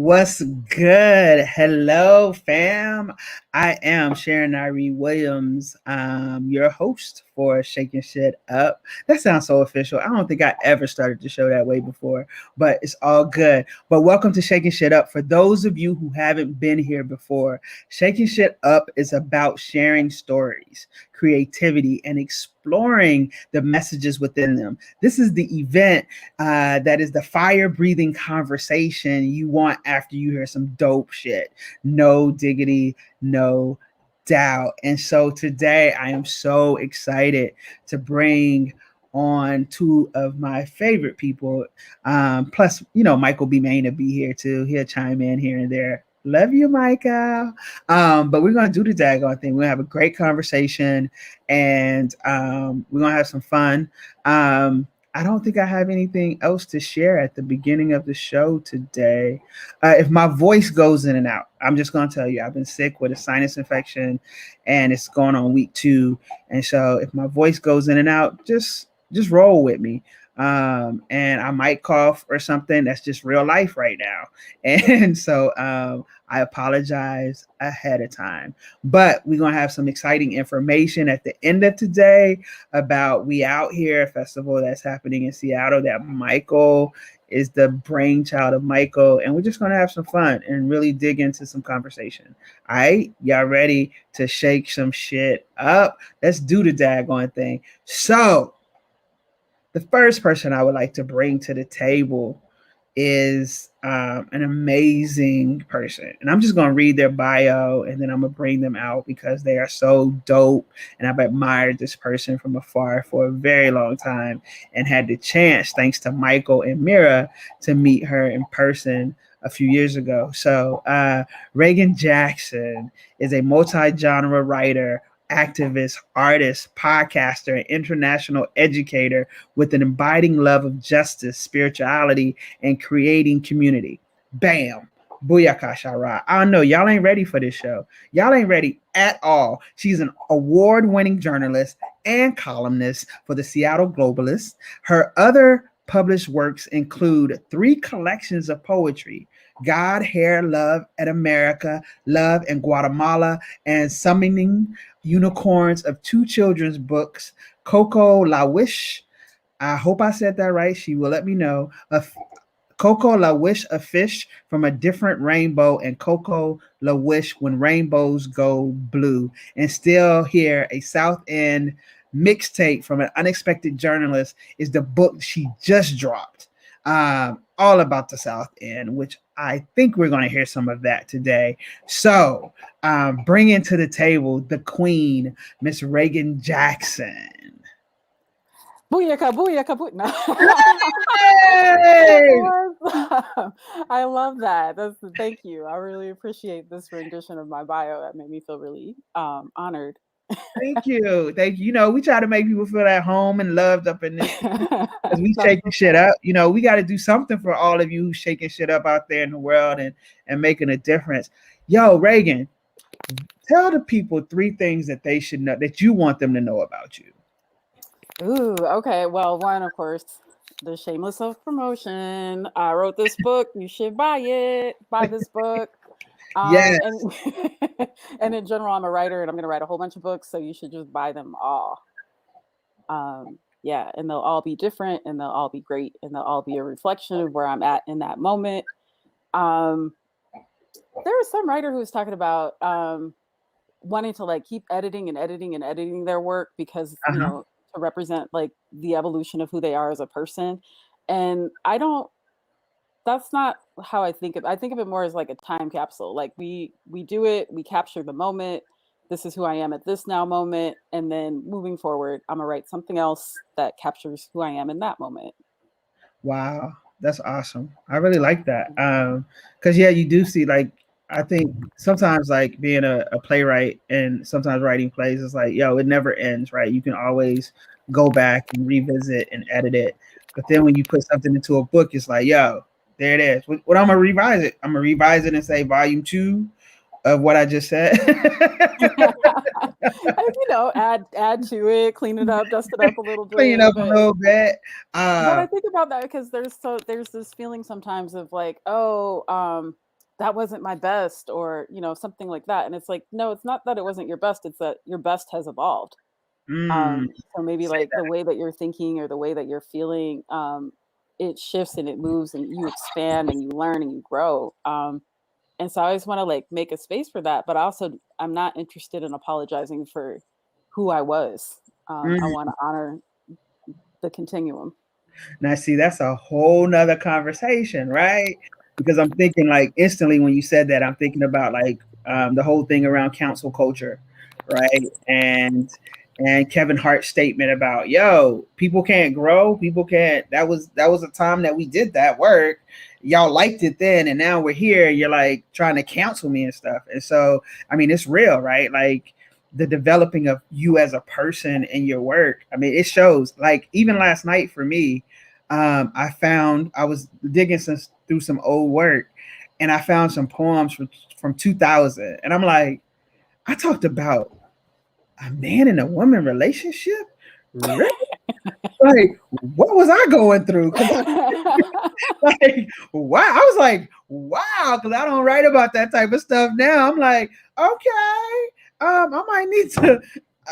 What's good? Hello, fam. I am Sharon Irene Williams, your host for Shakin Shit Up. That sounds so official. I don't think I ever started the show that way before, but it's all good. But welcome to Shakin Shit Up. For those of you who haven't been here before, Shakin Shit Up is about sharing stories, creativity, and exploring the messages within them. This is the event that is the fire breathing conversation you want after you hear some dope shit. No diggity, no doubt. And so today I am so excited to bring on two of my favorite people. Plus, Michael B. Main to be here too. He'll chime in here and there. Love you, Michael. But we're gonna do the daggone thing. We're gonna have a great conversation, and we're gonna have some fun. I don't think I have anything else to share at the beginning of the show today. If my voice goes in and out, I'm just going to tell you I've been sick with a sinus infection, and it's going on week 2. And so if my voice goes in and out, just roll with me. And I might cough or something. That's just real life right now. And so I apologize ahead of time. But we're going to have some exciting information at the end of today about We Out Here festival that's happening in Seattle that Michael is the brainchild of Michael. And we're just going to have some fun and really dig into some conversation. All right, y'all ready to shake some shit up? Let's do the daggone thing. So the first person I would like to bring to the table is an amazing person. And I'm just going to read their bio and then I'm going to bring them out because they are so dope. And I've admired this person from afar for a very long time and had the chance, thanks to Michael and Mira, to meet her in person a few years ago. So Reagan Jackson is a multi-genre writer, activist, artist, podcaster, and international educator with an abiding love of justice, spirituality, and creating community. Bam. Booyaka Shara. I know y'all ain't ready for this show. Y'all ain't ready at all. She's an award-winning journalist and columnist for the Seattle Globalist. Her other published works include 3 collections of poetry: God, Hair, Love and America, Love in Guatemala, and Summoning Unicorns, of 2 children's books, Coco La Wish. I hope I said that right. She will let me know. Coco La Wish, a fish from a different rainbow, and Coco La Wish, when rainbows go blue. And still here, a South End mixtape from an unexpected journalist is the book she just dropped. All about the South End, which I think we're going to hear some of that today. So, bringing to the table the queen, Miss Reagan Jackson. Booyaka, booyaka, booyaka. No. I love that. Thank you. I really appreciate this rendition of my bio. That made me feel really honored. Thank you. Thank you. We try to make people feel at home and loved up in this as we shaking shit up. We got to do something for all of you who's shaking shit up out there in the world and making a difference. Yo, Reagan, tell the people 3 things that they should know, that you want them to know about you. Ooh, okay. Well, one, of course, the shameless self-promotion. I wrote this book. You should buy it. Buy this book. Yes. And in general, I'm a writer and I'm going to write a whole bunch of books. So you should just buy them all. Yeah. And they'll all be different and they'll all be great and they'll all be a reflection of where I'm at in that moment. There was some writer who was talking about wanting to keep editing and editing and editing their work because, to represent the evolution of who they are as a person. And that's not how I think of it more as like a time capsule. We do it, we capture the moment. This is who I am at this now moment. And then moving forward, I'm gonna write something else that captures who I am in that moment. Wow. That's awesome. I really like that. Cause you do see I think sometimes being a playwright and sometimes writing plays is it never ends, right? You can always go back and revisit and edit it. But then when you put something into a book, it's there it is. What I'm gonna revise it. I'm gonna revise it and say volume 2 of what I just said. Add to it, clean it up, dust it up a little bit. Clean up a little bit. But I think about that because there's this feeling sometimes of that wasn't my best, or something like that. And it's like, no, it's not that it wasn't your best, it's that your best has evolved. Mm, So maybe say like the that. way that you're thinking or the way that you're feeling, it shifts and it moves and you expand and you learn and you grow. And so I always want to like make a space for that, but also I'm not interested in apologizing for who I was. I Mm. want to honor the continuum. Now, see, that's a whole nother conversation, right? Because I'm thinking like instantly when you said that, I'm thinking about like the whole thing around council culture, right? And Kevin Hart's statement about, yo, people can't grow, people can't. That was a time that we did that work. Y'all liked it then, and now we're here. You're like trying to counsel me and stuff. And so, I mean, it's real, right? Like the developing of you as a person and your work. I mean, it shows. Like even last night for me, I was digging through some old work, and I found some poems from 2000, and I'm like, I talked about a man and a woman relationship. Really? Like, what was I going through? Because like, wow, I was like, wow, because I don't write about that type of stuff now. I'm like, okay, I might need to.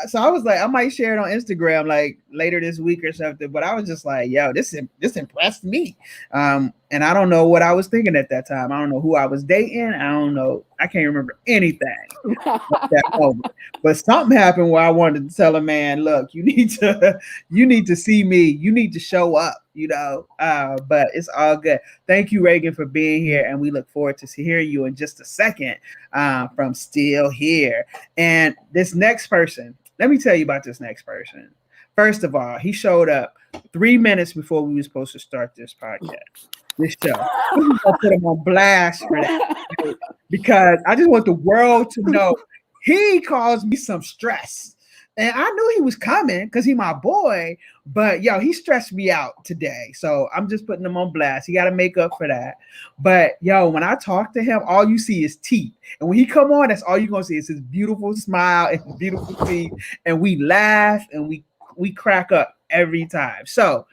So I was like, I might share it on Instagram like later this week or something. But I was just like, yo, this impressed me. And I don't know what I was thinking at that time. I don't know who I was dating. I don't know. I can't remember anything at that moment. But something happened where I wanted to tell a man, look, you need to see me. You need to show up, but it's all good. Thank you, Reagan, for being here. And we look forward to hearing you in just a second from Still Here. And this next person, let me tell you about this next person. First of all, he showed up 3 minutes before we were supposed to start this podcast, this show. We're going to put him on blast for that, right? Because I just want the world to know he caused me some stress. And I knew he was coming because he my boy, but yo, he stressed me out today. So I'm just putting him on blast. He got to make up for that. But yo, when I talk to him, all you see is teeth. And when he come on, that's all you're gonna see is his beautiful smile and his beautiful teeth. And we laugh and we crack up every time. So,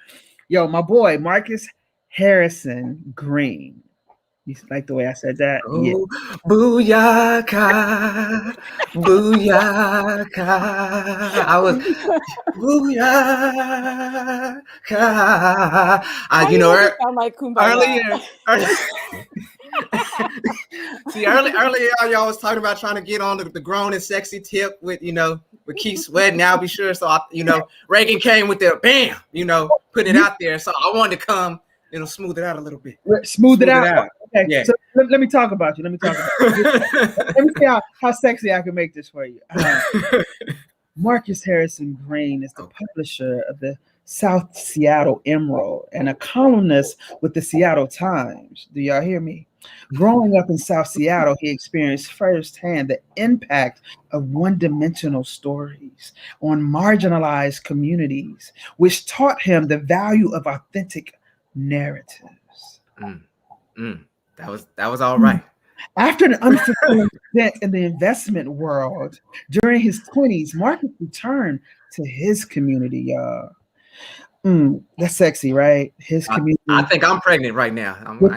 yo, my boy Marcus Harrison Green. You like the way I said that? Yeah. Oh, booyaka, booyaka. I was booyaka. Why do you make it sound like Kumbaya? See, earlier y'all was talking about trying to get on the grown and sexy tip with Keith Sweat. Now be sure. So Reagan came with the bam, put it out there. So I wanted to come, smooth it out a little bit. Smooth it out. Okay, yeah. So let me talk about you. Let me see how sexy I can make this for you. Marcus Harrison Green is the publisher of the South Seattle Emerald and a columnist with the Seattle Times. Do y'all hear me? Growing up in South Seattle, he experienced firsthand the impact of one-dimensional stories on marginalized communities, which taught him the value of authentic narratives. That was all right. After an unfulfilling stint in the investment world during his 20s, Marcus returned to his community, y'all. That's sexy, right? His community. I think I'm pregnant right now. With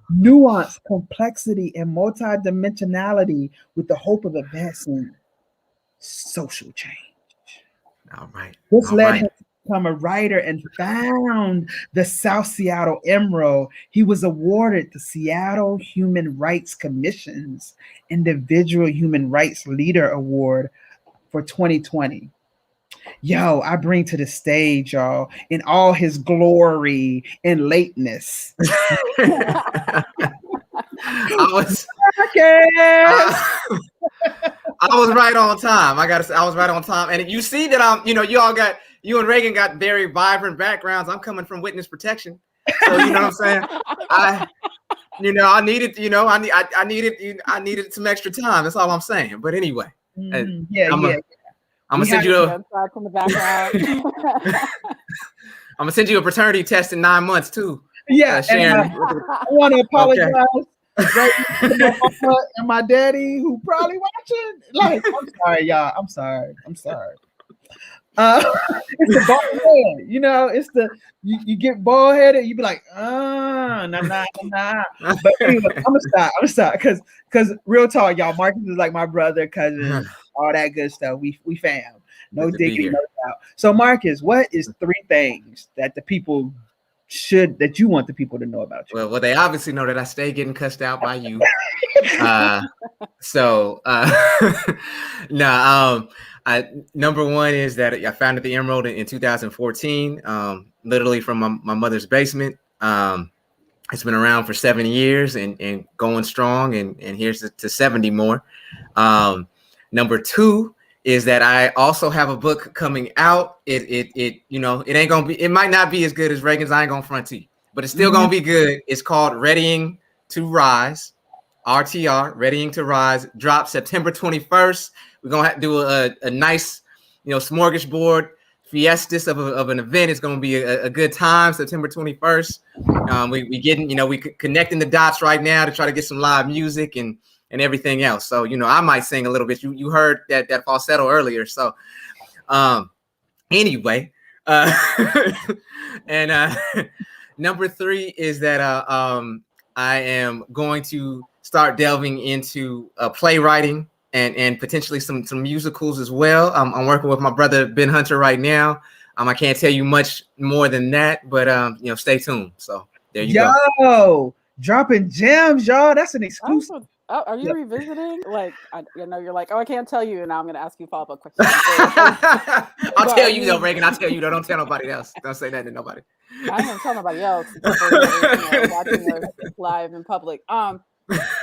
nuance, complexity, and multidimensionality with the hope of advancing social change. All right. This led him to become a writer and found the South Seattle Emerald. He was awarded the Seattle Human Rights Commission's Individual Human Rights Leader Award for 2020. Yo, I bring to the stage, y'all, in all his glory and lateness. I was right on time. I gotta say, I was right on time. And you see that you and Reagan got very vibrant backgrounds. I'm coming from witness protection, so you know what I'm saying. I needed some extra time. That's all I'm saying. But anyway, I'm gonna send you from the background. I'm gonna send you a paternity test in 9 months too. Yeah, Sharon. I want to apologize. Okay. To my mama and my daddy who probably watching. Like, I'm sorry, y'all. I'm sorry. It's the bald head, you know. It's the you get bald headed, you be like, nah. But anyway, I'm gonna stop because real talk, y'all. Marcus is like my brother, cousin, all that good stuff. We fam, no Good to be digging, here. no doubt. So Marcus, what is 3 things that the people that you want the people to know about you? Well, they obviously know that I stay getting cussed out by you. So no, number one is that I founded the Emerald in 2014, literally from my mother's basement. It's been around for 7 years and going strong, and here's to 70 more. Number two is that I also have a book coming out. It you know, it ain't gonna be, it might not be as good as Reagan's. I ain't gonna front to you, but it's still gonna be good. It's called Readying to Rise. RTR, Readying to Rise, drops September 21st. We're gonna have to do a nice, you know, smorgasbord fiestas of an event. It's gonna be a good time. September 21st. We getting, you know, we connecting the dots right now to try to get some live music and everything else. So, you know, I might sing a little bit. You heard that falsetto earlier. So anyway, and number three is that I am going to start delving into playwriting and potentially some musicals as well. I'm working with my brother Ben Hunter right now. I can't tell you much more than that, but you know, stay tuned. So there you go. Dropping gems, y'all. That's an exclusive. Oh, are you revisiting? Like, you know, you're like, oh, I can't tell you, and now I'm going to ask you follow-up questions. I'll tell you though, Reagan. I'll tell you though. Don't tell nobody else. Don't say that to nobody. I ain't gonna tell nobody else except for whoever, you know, watching us live in public.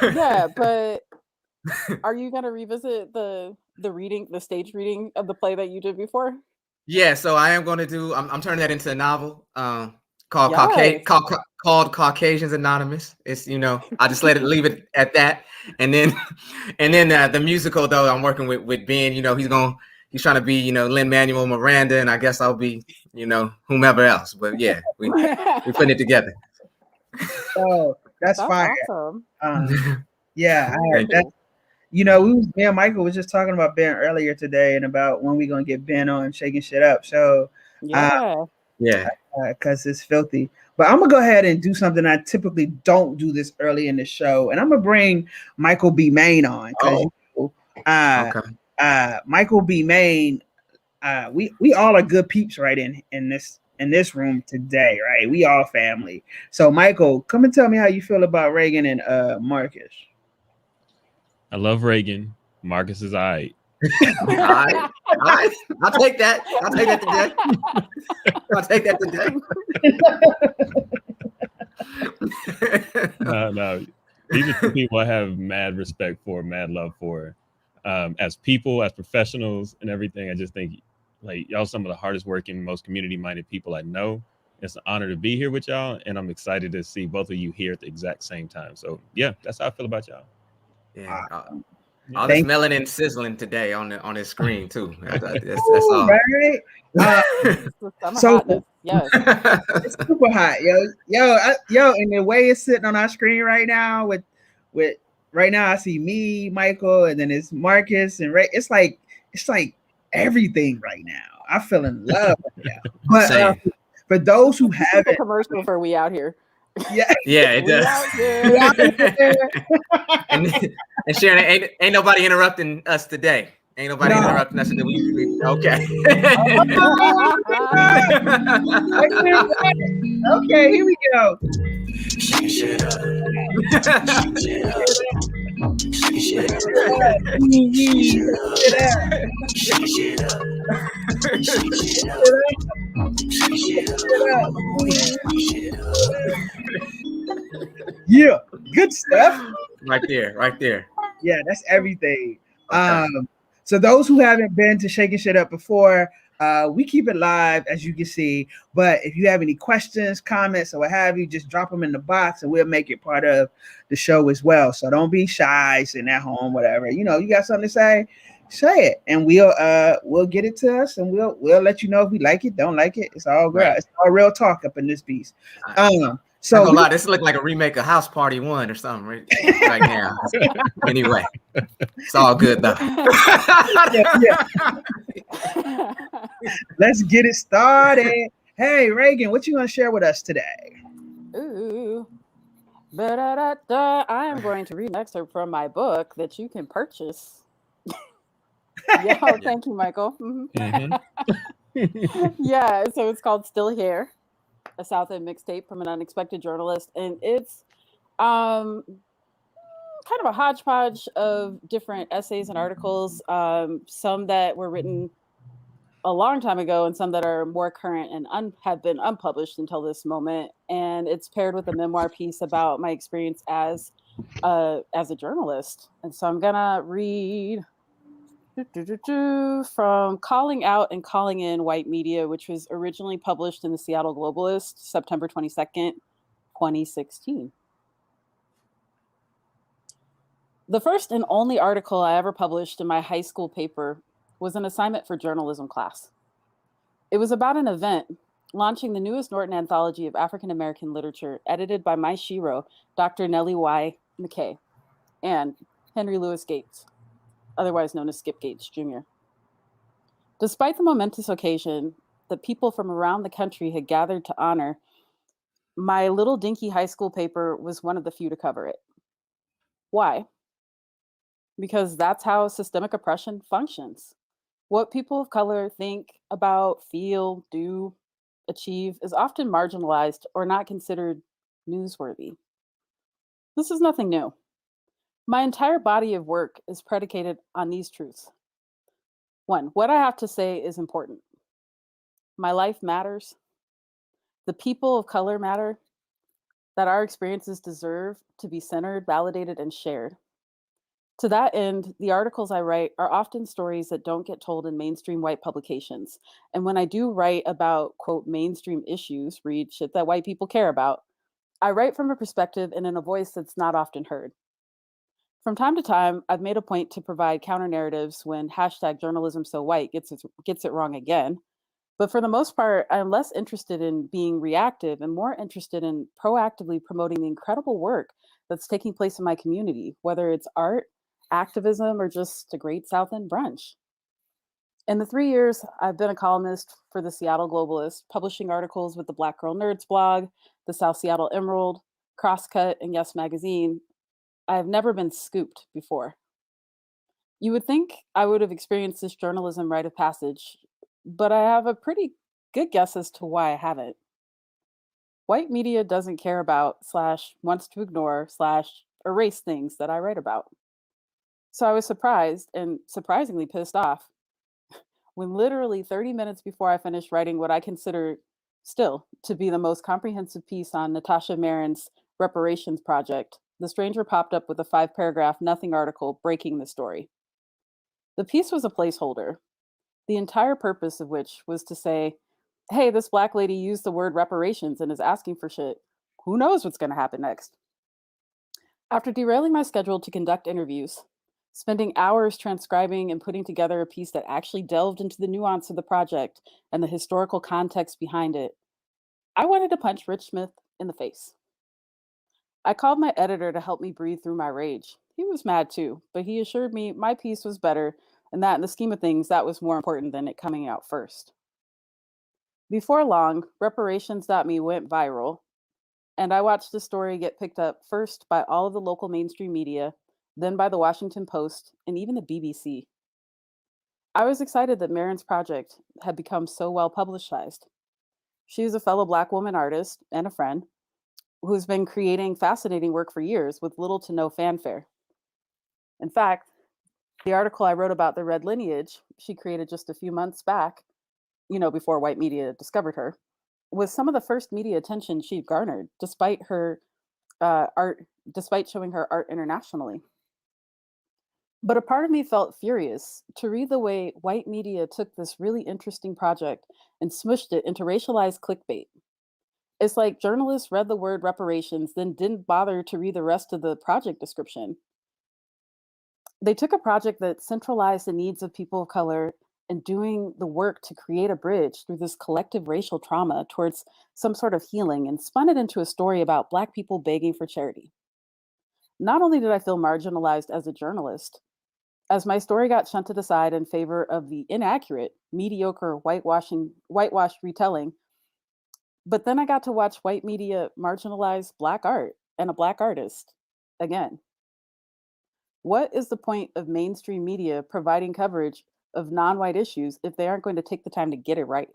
Yeah, but are you gonna revisit the stage reading of the play that you did before? Yeah, so I am going to do. I'm turning that into a novel called Yes. called Caucasians Anonymous. It's, you know, I just leave it at that, and then the musical though, I'm working with Ben. You know, he's trying to be, you know, Lin-Manuel Miranda, and I guess I'll be, you know, whomever else. But yeah, we putting it together. Oh, that's fire. Awesome. Yeah, you know, me and Michael was just talking about Ben earlier today and about when we're gonna get Ben on Shakin Shit Up. So yeah, because it's filthy. But I'm gonna go ahead and do something I typically don't do this early in the show, and I'm gonna bring Michael B. Main on because Michael B. Main, we all are good peeps right in this room today, right? We all family. So Michael, come and tell me how you feel about Reagan and Marcus. I love Reagan. Marcus is all right. All right. I'll take that. I'll take that today. No. These are two people I have mad respect for, mad love for. As people, as professionals and everything, I just think like y'all some of the hardest working, most community-minded people I know. It's an honor to be here with y'all, and I'm excited to see both of you here at the exact same time. So yeah, that's how I feel about y'all. Yeah. All this melanin sizzling today on his screen too. That's all. Right? So yes, it's super hot, yo, and the way it's sitting on our screen right now with right now I see me, Michael, and then it's Marcus and Ray. It's like everything right now. I feel in love with you. But for those who haven't, commercial for we out here. Yeah, it does. And Sharon, ain't nobody interrupting us today. Ain't nobody interrupting us today. Okay. Okay, here we go. Shakin Shit Up. Shakin Shit Up. Shakin Shit Up. Shakin Shit Up. Shakin Shit Up. Yeah, good stuff. Right there. Yeah, that's everything. Okay. So those who haven't been to Shakin Shit Up before, we keep it live, as you can see. But if you have any questions, comments, or what have you, just drop them in the box, and we'll make it part of the show as well. So don't be shy, sitting at home, whatever. You know, you got something to say it, and we'll get it to us, and we'll let you know if we like it, don't like it. It's all good. Right. It's all real talk up in this piece. I So gonna we lie, this look like a remake of House Party 1 or something right now. Anyway, it's all good though. yeah, let's get it started. Hey Reagan, what you gonna share with us today? Ooh. Ba-da-da-da. I am going to read an excerpt from my book that you can purchase. Yeah, Yeah. thank you, Michael. Mhm. Yeah, so it's called Still Here, a South End mixtape from an unexpected journalist. And it's kind of a hodgepodge of different essays and articles, some that were written a long time ago and some that are more current and have been unpublished until this moment. And it's paired with a memoir piece about my experience as a journalist. And so I'm gonna read from Calling Out and Calling In White Media, which was originally published in the Seattle Globalist, September 22nd, 2016. The first and only article I ever published in my high school paper was an assignment for journalism class. It was about an event launching the newest Norton anthology of African American literature, edited by my shiro, Dr. Nellie Y. McKay, and Henry Louis Gates, otherwise known as Skip Gates Jr. Despite the momentous occasion that people from around the country had gathered to honor, my little dinky high school paper was one of the few to cover it. Why? Because that's how systemic oppression functions. What people of color think about, feel, do, achieve is often marginalized or not considered newsworthy. This is nothing new. My entire body of work is predicated on these truths. One, what I have to say is important. My life matters. The people of color matter. That our experiences deserve to be centered, validated, and shared. To that end, the articles I write are often stories that don't get told in mainstream white publications. And when I do write about, quote, mainstream issues, read shit that white people care about, I write from a perspective and in a voice that's not often heard. From time to time, I've made a point to provide counter narratives when hashtag journalism so white gets it wrong again. But for the most part, I'm less interested in being reactive and more interested in proactively promoting the incredible work that's taking place in my community, whether it's art, activism, or just a great South End brunch. In the 3 years I've been a columnist for the Seattle Globalist, publishing articles with the Black Girl Nerds blog, the South Seattle Emerald, Crosscut, and Yes Magazine, I have never been scooped before. You would think I would have experienced this journalism rite of passage, but I have a pretty good guess as to why I haven't. White media doesn't care about, slash, wants to ignore, slash, erase things that I write about. So I was surprised and surprisingly pissed off when literally 30 minutes before I finished writing what I consider still to be the most comprehensive piece on Natasha Marin's reparations project, the stranger popped up with a 5 paragraph nothing article breaking the story. The piece was a placeholder, the entire purpose of which was to say, hey, this black lady used the word reparations and is asking for shit. Who knows what's going to happen next? After derailing my schedule to conduct interviews, spending hours transcribing and putting together a piece that actually delved into the nuance of the project and the historical context behind it, I wanted to punch Rich Smith in the face. I called my editor to help me breathe through my rage. He was mad too, but he assured me my piece was better and that in the scheme of things, that was more important than it coming out first. Before long, reparations.me went viral, and I watched the story get picked up first by all of the local mainstream media, then by the Washington Post, and even the BBC. I was excited that Marin's project had become so well publicized. She is a fellow Black woman artist and a friend who's been creating fascinating work for years with little to no fanfare. In fact, the article I wrote about the red lineage she created just a few months back, before white media discovered her, was some of the first media attention she'd garnered, despite showing her art internationally. But a part of me felt furious to read the way white media took this really interesting project and smushed it into racialized clickbait. It's like journalists read the word reparations, then didn't bother to read the rest of the project description. They took a project that centralized the needs of people of color and doing the work to create a bridge through this collective racial trauma towards some sort of healing and spun it into a story about Black people begging for charity. Not only did I feel marginalized as a journalist, as my story got shunted aside in favor of the inaccurate, mediocre, whitewashed retelling, but then I got to watch white media marginalize Black art and a Black artist again. What is the point of mainstream media providing coverage of non white issues if they aren't going to take the time to get it right?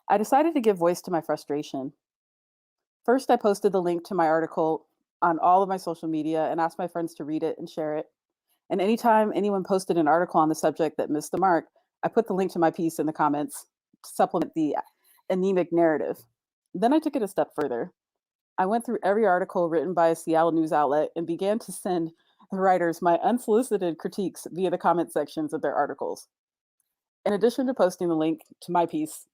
I decided to give voice to my frustration. First, I posted the link to my article on all of my social media and asked my friends to read it and share it. And anytime anyone posted an article on the subject that missed the mark, I put the link to my piece in the comments to supplement the anemic narrative. Then I took it a step further. I went through every article written by a Seattle news outlet and began to send the writers my unsolicited critiques via the comment sections of their articles, in addition to posting the link to my piece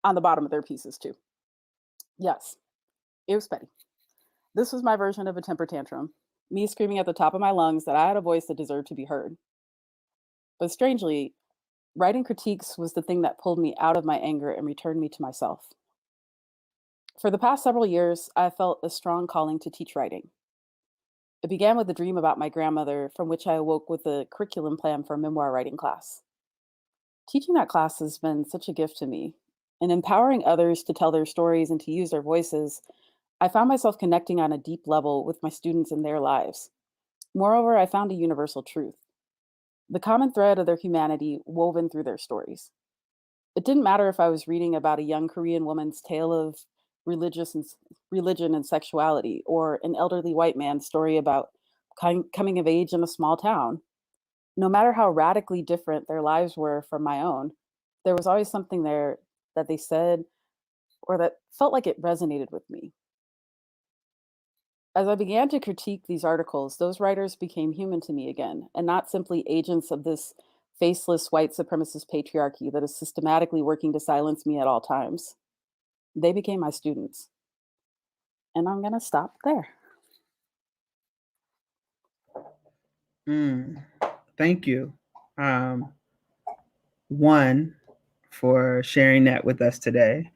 on the bottom of their pieces too. Yes, it was petty. This was my version of a temper tantrum, me screaming at the top of my lungs that I had a voice that deserved to be heard. But strangely, writing critiques was the thing that pulled me out of my anger and returned me to myself. For the past several years, I felt a strong calling to teach writing. It began with a dream about my grandmother, from which I awoke with a curriculum plan for a memoir writing class. Teaching that class has been such a gift to me, and empowering others to tell their stories and to use their voices, I found myself connecting on a deep level with my students and their lives. Moreover, I found a universal truth, the common thread of their humanity woven through their stories. It didn't matter if I was reading about a young Korean woman's tale of religion and sexuality, or an elderly white man's story about coming of age in a small town. No matter how radically different their lives were from my own, there was always something there that they said or that felt like it resonated with me. As I began to critique these articles, those writers became human to me again, and not simply agents of this faceless white supremacist patriarchy that is systematically working to silence me at all times. They became my students. And I'm going to stop there. Thank you. One, for sharing that with us today.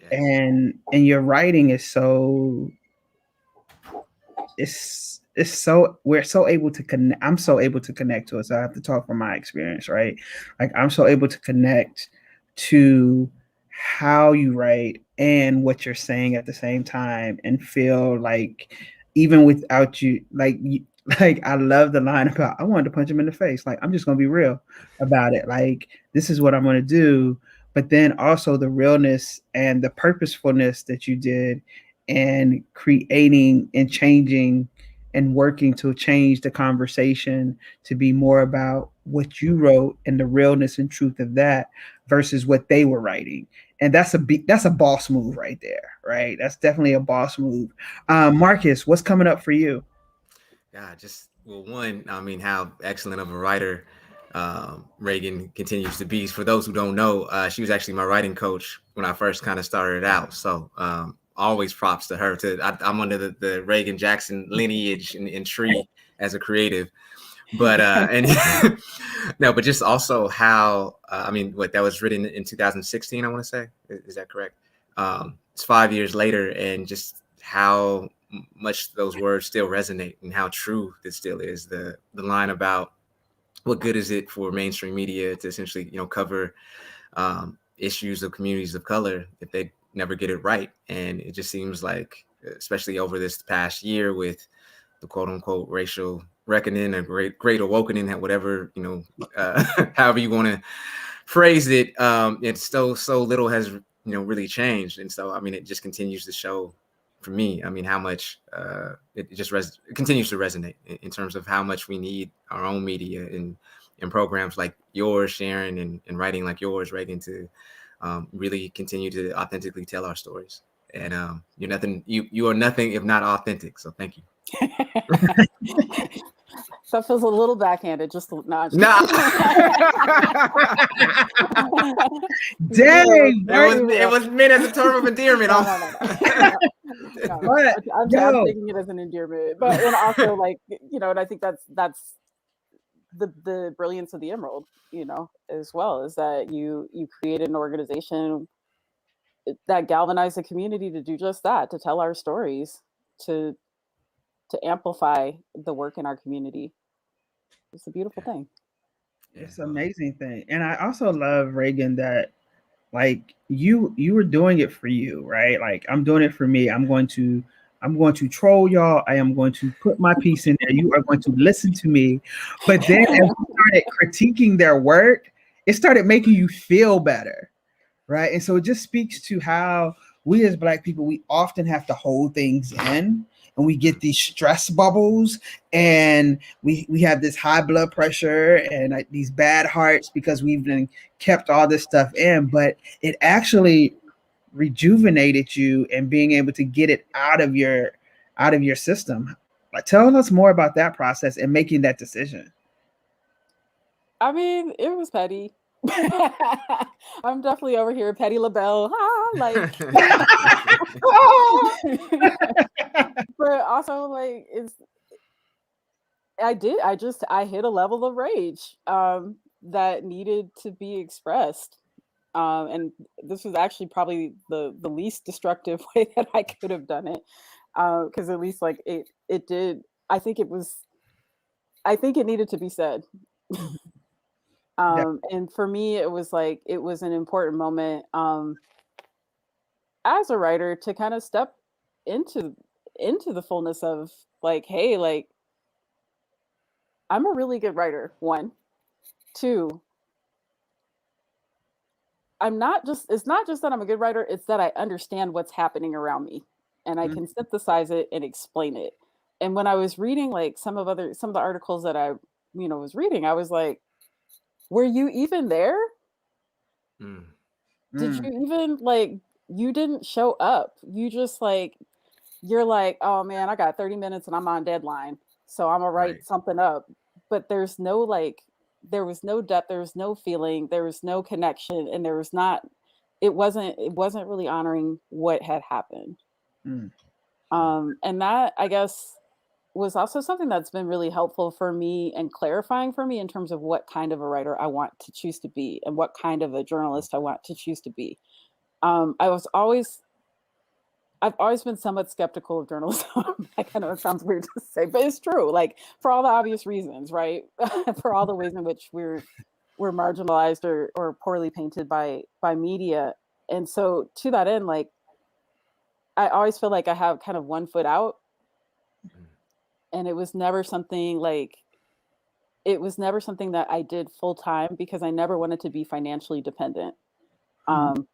Yes. And your writing is so it's so we're so able to connect. I'm so able to connect to it. So I have to talk from my experience, right? Like I'm so able to connect to how you write and what you're saying at the same time and feel like even without you like I love the line about I wanted to punch him in the face. Like I'm just gonna be real about it. Like this is what I'm gonna do. But then also the realness and the purposefulness that you did and creating and changing and working to change the conversation to be more about what you wrote and the realness and truth of that versus what they were writing. And that's a boss move right there, right? That's definitely a boss move. Marcus, what's coming up for you? Yeah, one, I mean, how excellent of a writer Reagan continues to be. For those who don't know, she was actually my writing coach when I first kind of started out. So always props to her. I'm under the Reagan Jackson lineage and tree as a creative. But and no, but just also how I mean, what that was written in 2016, I want to say, is that correct? It's 5 years later, and just how much those words still resonate and how true this still is. The line about what good is it for mainstream media to essentially cover issues of communities of color if they never get it right. And it just seems like, especially over this past year with the quote unquote racial reckoning, a great awakening, whatever, however you want to phrase it, it's so little has, really changed. And so, I mean, it just continues to show for me, I mean, how much it continues to resonate in terms of how much we need our own media and programs like yours, Sharon, and writing like yours, Reagan, to really continue to authentically tell our stories. And you are nothing if not authentic. So thank you. That feels a little backhanded. Just nah. Nah. Dang, it was meant as a term of endearment. No. I'm taking it as an endearment, but and also like and I think that's the brilliance of the Emerald, as well, is that you created an organization that galvanized the community to do just that, to tell our stories, to amplify the work in our community. It's a beautiful thing. It's an amazing thing. And I also love, Reagan, that like you were doing it for you, right? Like, I'm doing it for me. I'm going to troll y'all. I am going to put my piece in there. You are going to listen to me. But then as you started critiquing their work, it started making you feel better, right? And so it just speaks to how we as Black people, we often have to hold things in, and we get these stress bubbles, and we have this high blood pressure and like these bad hearts because we've been kept all this stuff in. But it actually rejuvenated you and being able to get it out of your system. Like, tell us more about that process and making that decision. I mean, it was petty. I'm definitely over here, Petty LaBelle. Like, but also like I hit a level of rage that needed to be expressed. And this was actually probably the least destructive way that I could have done it. Because at least like it did. I think it needed to be said. And for me, it was an important moment as a writer to kind of step into the fullness of like, hey, like, I'm a really good writer. One, two, it's not just that I'm a good writer, it's that I understand what's happening around me and I can synthesize it and explain it. And when I was reading like some of the articles that I, was reading, I was like, were you even there? Did you even like, you didn't show up. You just like, you're like, oh man, I got 30 minutes and I'm on deadline. So I'm gonna write something up. But there was no depth, there was no feeling, there was no connection, and it wasn't really honoring what had happened. And that, I guess, was also something that's been really helpful for me and clarifying for me in terms of what kind of a writer I want to choose to be and what kind of a journalist I want to choose to be. I've always been somewhat skeptical of journalism. I know it sounds weird to say, but it's true. Like, for all the obvious reasons, right? For all the ways in which we're marginalized or poorly painted by media. And so to that end, like, I always feel like I have kind of one foot out. And it was never something that I did full time because I never wanted to be financially dependent on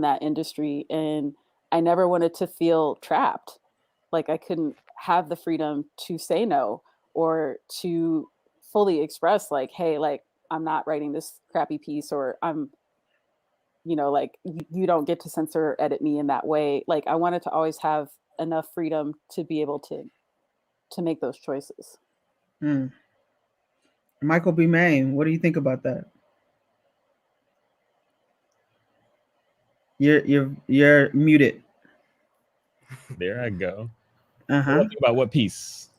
that industry. And I never wanted to feel trapped. Like I couldn't have the freedom to say no or to fully express like, hey, like, I'm not writing this crappy piece, or I'm, like, you don't get to censor or edit me in that way. Like, I wanted to always have enough freedom to be able to make those choices. Michael B. Main, what do you think about that? You're muted. There I go. Uh-huh. About what piece?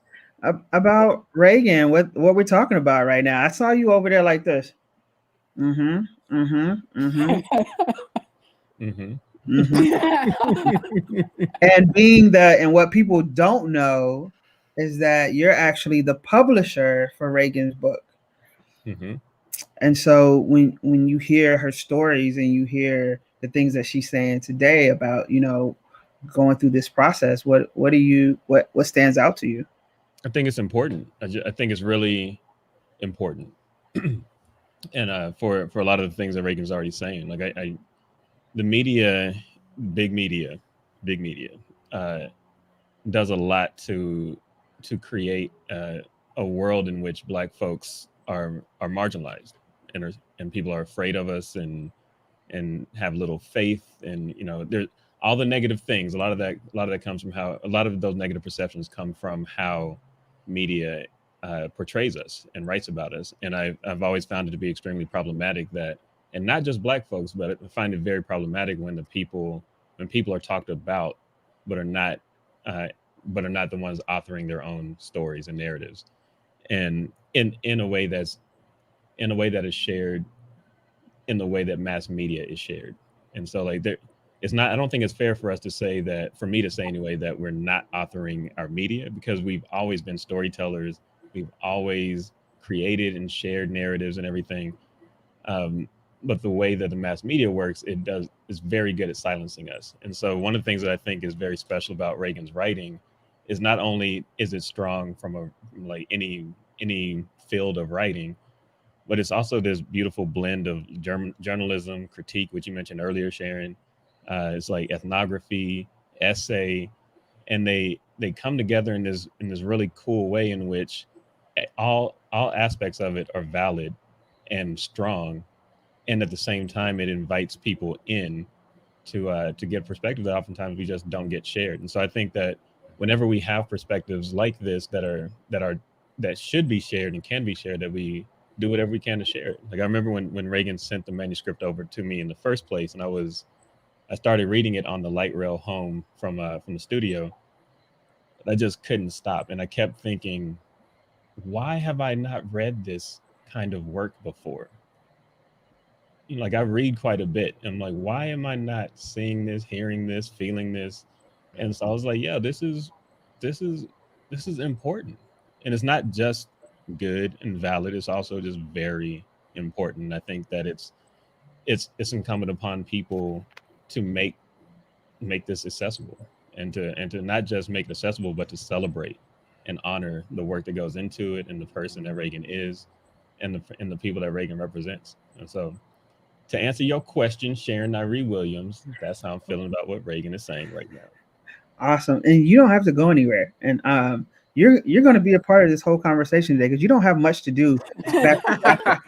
About Reagan, what we're talking about right now. I saw you over there like this. And and what people don't know is that you're actually the publisher for Reagan's book. And so when you hear her stories and you hear the things that she's saying today about, going through this process, what stands out to you? I think it's important. I think it's really important. And for a lot of the things that Reagan's already saying, like the media, big media, does a lot to create a world in which Black folks are marginalized and people are afraid of us and have little faith, and there's all the negative things. A lot of that comes from how a lot of those negative perceptions come from how media portrays us and writes about us. And I've always found it to be extremely problematic that, and not just Black folks, but I find it very problematic when people are talked about, but are not the ones authoring their own stories and narratives. and in a way that's in a way that is shared in the way that mass media is shared. And so like there it's not I don't think it's fair for us to say that for me to say anyway that we're not authoring our media because we've always been storytellers. We've always created and shared narratives and everything. Um, but the way that the mass media works, it does is very good at silencing us. And so one of the things that I think is very special about Reagan's writing is not only is it strong from a from like any field of writing, but it's also this beautiful blend of journalism, critique, which you mentioned earlier, Sharon. It's like ethnography, essay, and they come together in this really cool way in which all aspects of it are valid and strong, and at the same time, it invites people in to get perspective that oftentimes we just don't get shared. And so I think that whenever we have perspectives like this that should be shared and can be shared, that we do whatever we can to share it. Like I remember when Reagan sent the manuscript over to me in the first place, and I started reading it on the light rail home from the studio. I just couldn't stop, and I kept thinking, why have I not read this kind of work before? You know, like I read quite a bit. And I'm like, why am I not seeing this, hearing this, feeling this? And so I was like, yeah, this is this is important. And it's not just good and valid, it's also just very important. I think that it's incumbent upon people to make this accessible and to not just make it accessible, but to celebrate and honor the work that goes into it and the person that Reagan is and the people that Reagan represents. And so to answer your question, Sharon Nyree Williams, that's how I'm feeling about what Reagan is saying right now. Awesome. And you don't have to go anywhere. And you're going to be a part of this whole conversation today because you don't have much to do. Back to back.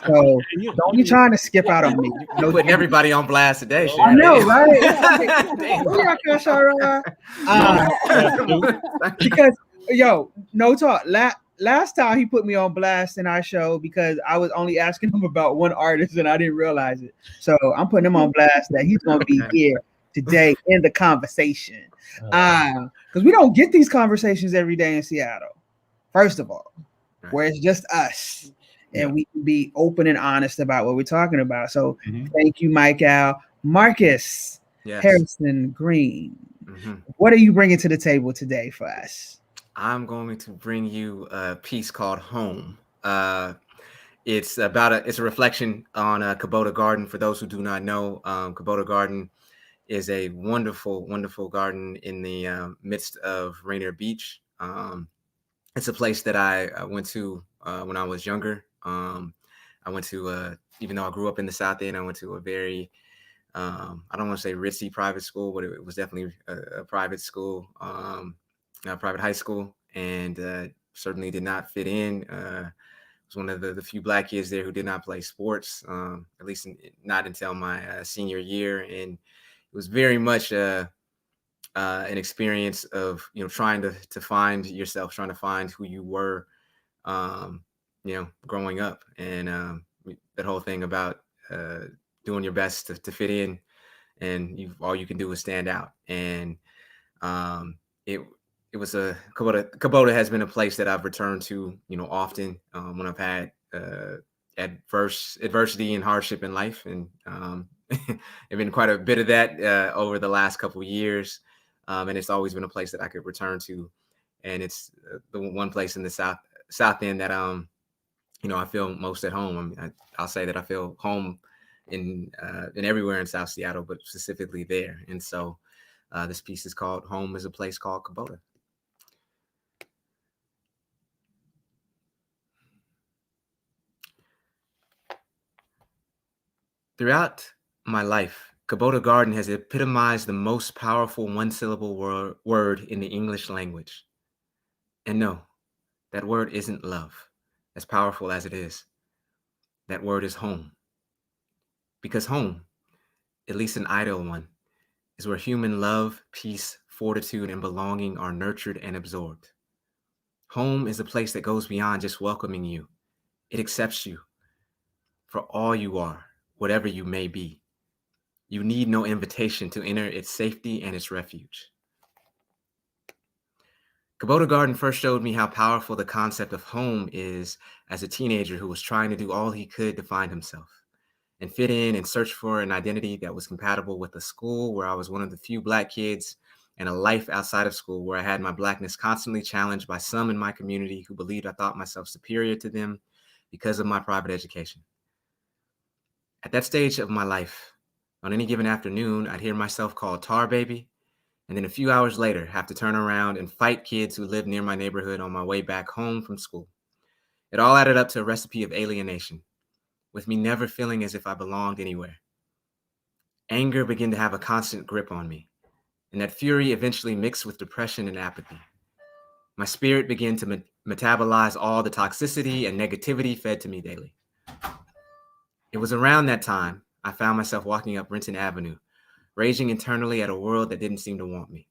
So don't be trying to skip out on me. You're putting everybody on blast today, I Sharon. know, right? Damn. Because yo, no talk. Last time he put me on blast in our show because I was only asking him about one artist and I didn't realize it. So I'm putting him on blast that he's going to be here today in the conversation. Because we don't get these conversations every day in Seattle. First of all, where it's just us and we can be open and honest about what we're talking about. So thank you, Michael. Marcus Harrison Green. What are you bringing to the table today for us? I'm going to bring you a piece called Home. It's a reflection on Kubota Garden. For those who do not know, Kubota Garden is a wonderful, wonderful garden in the midst of Rainier Beach. It's a place that I went to when I was younger. I went to, even though I grew up in the South End, I went to a very, I don't want to say ritzy private school, but it was definitely a private school, a private high school, and certainly did not fit in. I was one of the few Black kids there who did not play sports, at least not until my senior year. And it was very much an experience of, trying to find yourself, trying to find who you were, growing up. And that whole thing about doing your best to fit in, and all you can do is stand out. And it was Kubota has been a place that I've returned to, often when I've had adversity and hardship in life. And it's been quite a bit of that over the last couple of years. And it's always been a place that I could return to. And it's the one place in the South End that, I feel most at home. I mean, I'll say that I feel home in everywhere in South Seattle, but specifically there. And so this piece is called Home is a Place Called Kubota. Throughout my life, Kubota Garden has epitomized the most powerful one-syllable word in the English language. And no, that word isn't love, as powerful as it is. That word is home. Because home, at least an ideal one, is where human love, peace, fortitude, and belonging are nurtured and absorbed. Home is a place that goes beyond just welcoming you. It accepts you for all you are, whatever you may be. You need no invitation to enter its safety and its refuge. Kubota Garden first showed me how powerful the concept of home is as a teenager who was trying to do all he could to find himself and fit in and search for an identity that was compatible with a school where I was one of the few Black kids and a life outside of school where I had my Blackness constantly challenged by some in my community who believed I thought myself superior to them because of my private education. At that stage of my life, on any given afternoon, I'd hear myself called Tar Baby, and then a few hours later have to turn around and fight kids who lived near my neighborhood on my way back home from school. It all added up to a recipe of alienation, with me never feeling as if I belonged anywhere. Anger began to have a constant grip on me, and that fury eventually mixed with depression and apathy. My spirit began to metabolize all the toxicity and negativity fed to me daily. It was around that time I found myself walking up Renton Avenue, raging internally at a world that didn't seem to want me.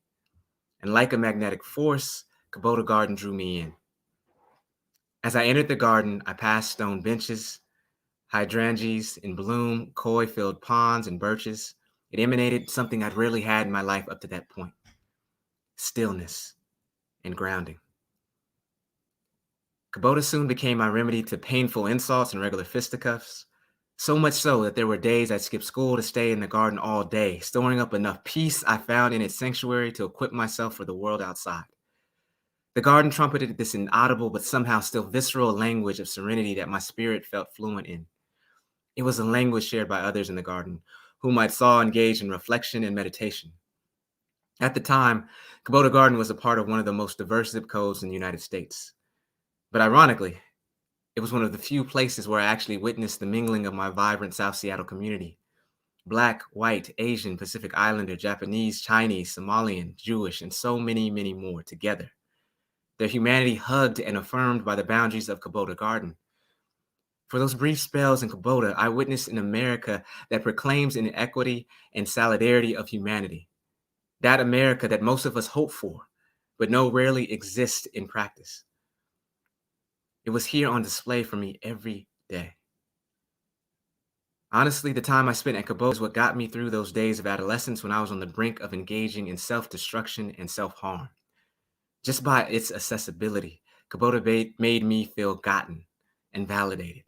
And like a magnetic force, Kubota Garden drew me in. As I entered the garden, I passed stone benches, hydrangeas in bloom, koi-filled ponds, and birches. It emanated something I'd rarely had in my life up to that point: stillness and grounding. Kubota soon became my remedy to painful insults and regular fisticuffs, so much so that there were days I'd skip school to stay in the garden all day, storing up enough peace I found in its sanctuary to equip myself for the world outside. The garden trumpeted this inaudible but somehow still visceral language of serenity that my spirit felt fluent in. It was a language shared by others in the garden, whom I saw engaged in reflection and meditation. At the time, Kubota Garden was a part of one of the most diverse zip codes in the United States. But ironically, it was one of the few places where I actually witnessed the mingling of my vibrant South Seattle community. Black, white, Asian, Pacific Islander, Japanese, Chinese, Somalian, Jewish, and so many, many more together. Their humanity hugged and affirmed by the boundaries of Kubota Garden. For those brief spells in Kubota, I witnessed an America that proclaims inequity and solidarity of humanity. That America that most of us hope for, but know rarely exists in practice. It was here on display for me every day. Honestly, the time I spent at Kubota is what got me through those days of adolescence when I was on the brink of engaging in self-destruction and self-harm. Just by its accessibility, Kubota made me feel gotten and validated.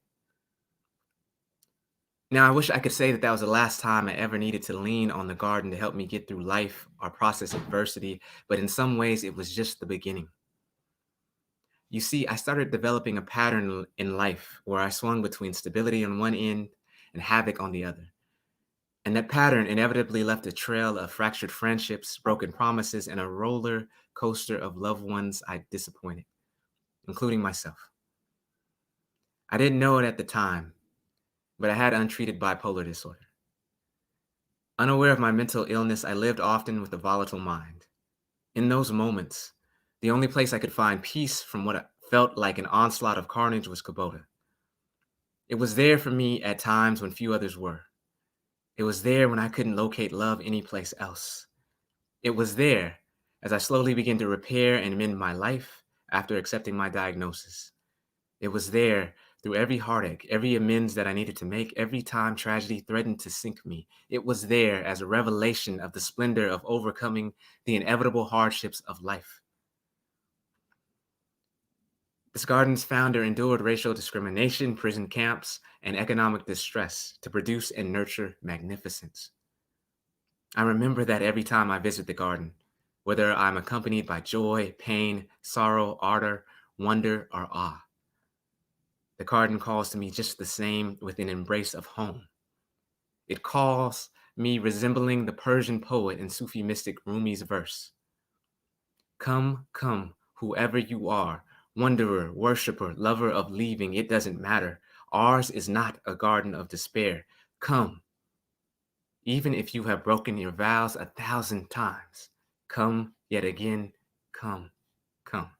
Now, I wish I could say that was the last time I ever needed to lean on the garden to help me get through life or process adversity, but in some ways it was just the beginning. You see, I started developing a pattern in life where I swung between stability on one end and havoc on the other. And that pattern inevitably left a trail of fractured friendships, broken promises, and a roller coaster of loved ones I disappointed, including myself. I didn't know it at the time, but I had untreated bipolar disorder. Unaware of my mental illness, I lived often with a volatile mind. In those moments, the only place I could find peace from what felt like an onslaught of carnage was Kubota. It was there for me at times when few others were. It was there when I couldn't locate love anyplace else. It was there as I slowly began to repair and mend my life after accepting my diagnosis. It was there through every heartache, every amends that I needed to make, every time tragedy threatened to sink me. It was there as a revelation of the splendor of overcoming the inevitable hardships of life. This garden's founder endured racial discrimination, prison camps, and economic distress to produce and nurture magnificence. I remember that every time I visit the garden, whether I'm accompanied by joy, pain, sorrow, ardor, wonder, or awe. The garden calls to me just the same with an embrace of home. It calls me resembling the Persian poet and Sufi mystic Rumi's verse. Come, come, whoever you are, wanderer, worshiper, lover of leaving, it doesn't matter. Ours is not a garden of despair. Come. Even if you have broken your vows 1,000 times, come yet again, come, come.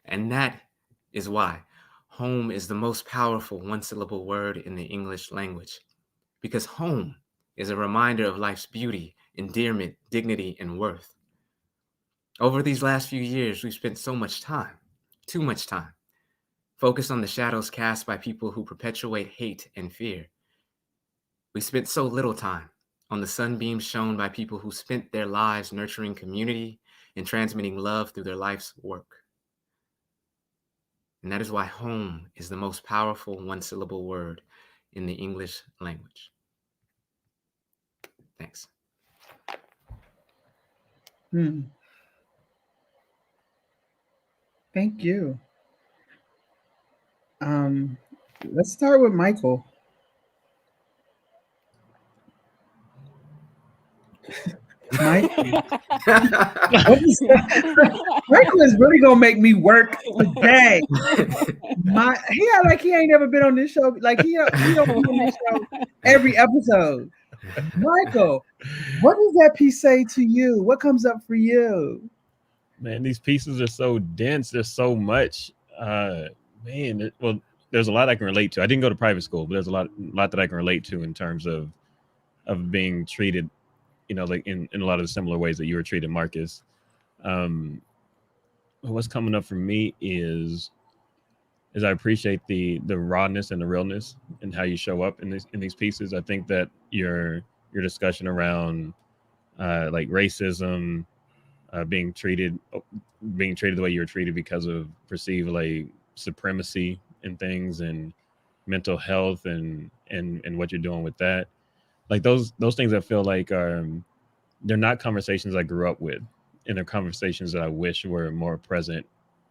And that is why home is the most powerful one-syllable word in the English language, because home is a reminder of life's beauty, endearment, dignity, and worth. Over these last few years, we've spent so much time, too much time, focused on the shadows cast by people who perpetuate hate and fear. We spent so little time on the sunbeams shown by people who spent their lives nurturing community, and transmitting love through their life's work. And that is why home is the most powerful one-syllable word in the English language. Thanks. Thank you. Let's start with Michael. Mike, Michael is really gonna make me work today. He act like he ain't never been on this show. Like he don't be on this show every episode. Michael, what does that piece say to you? What comes up for you? Man, these pieces are so dense. There's so much. Well, there's a lot I can relate to. I didn't go to private school, but there's a lot that I can relate to in terms of being treated, like in a lot of the similar ways that you were treated, Marcus. What's coming up for me is I appreciate the rawness and the realness and how you show up in these pieces. I think that your discussion around like racism, being treated the way you were treated because of perceived like supremacy and things, and mental health and what you're doing with that, like those things I feel like are they're not conversations I grew up with, and they're conversations that I wish were more present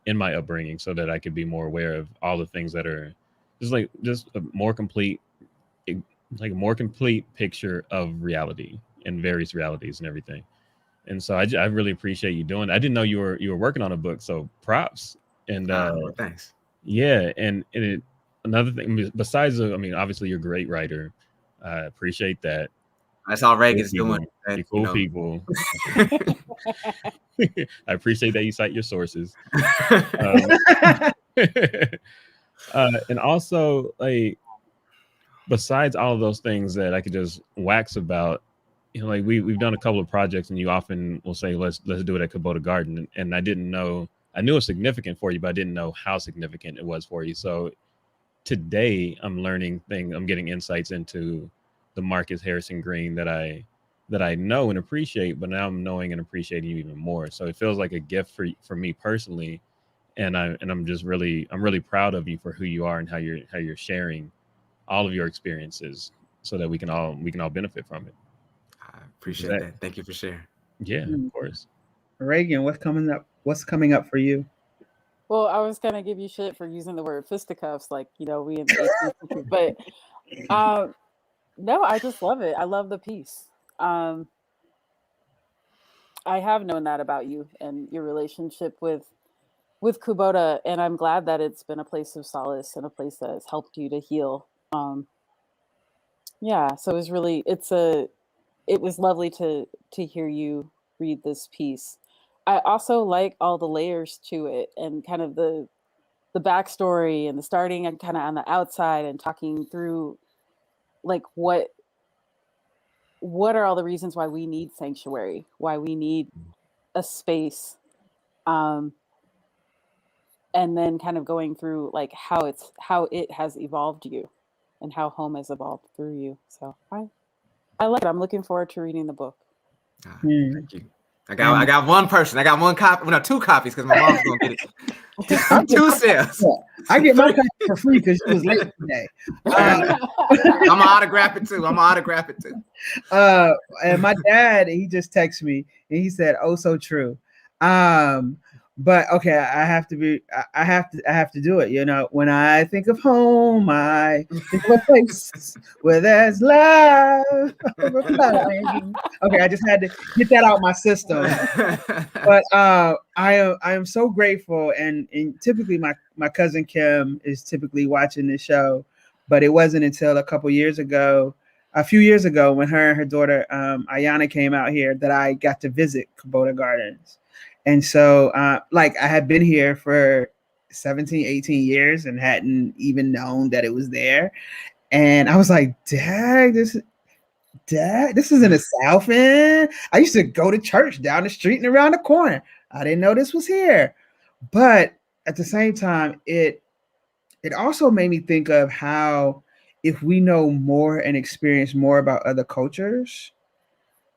in my upbringing, so that I could be more aware of all the things that are just a more complete picture of reality and various realities and everything. And so I really appreciate you doing. I didn't know you were working on a book, so props. And thanks. Yeah, and another thing besides, obviously you're a great writer. I appreciate that. That's all Reagan's doing. You're cool people. I appreciate that you cite your sources. And also, like, besides all of those things that I could just wax about, like we've done a couple of projects, and you often will say, let's do it at Kubota Garden. And I didn't know, I knew it was significant for you, but I didn't know how significant it was for you. So today I'm getting insights into the Marcus Harrison Green that I know and appreciate, but now I'm knowing and appreciating you even more. So it feels like a gift for me personally. And I'm really proud of you for who you are and how you're sharing all of your experiences, so that we can all benefit from it. I appreciate that. Thank you for sharing. Yeah, of course. Reagan, what's coming up for you? Well, I was gonna give you shit for using the word fisticuffs, like we in the 18th century, but no, I just love it. I love the piece. I have known that about you and your relationship with Kubota, and I'm glad that it's been a place of solace and a place that has helped you to heal. Yeah, so it was lovely to hear you read this piece. I also like all the layers to it, and kind of the backstory and the starting and kind of on the outside, and talking through like what are all the reasons why we need sanctuary, why we need a space, and then kind of going through like how it has evolved you and how home has evolved through you. So I like it. I'm looking forward to reading the book. Thank you. I got one person. I got one copy. No, two copies, because my mom's gonna get it. Two sales. I get my copy for free because she was late today. I'm gonna autograph it too. And my dad, he just texted me and he said, "Oh, so true." But okay, I have to do it. When I think of home, I think of a place where there's love overflowing. Okay, I just had to get that out my system. But I am so grateful, and typically my cousin Kim is typically watching this show, but it wasn't until a few years ago, when her and her daughter Ayana came out here, that I got to visit Kubota Gardens. And so, I had been here for 17, 18 years and hadn't even known that it was there. And I was like, Dad, this is in the South End. I used to go to church down the street and around the corner. I didn't know this was here. But at the same time, it also made me think of how, if we know more and experience more about other cultures,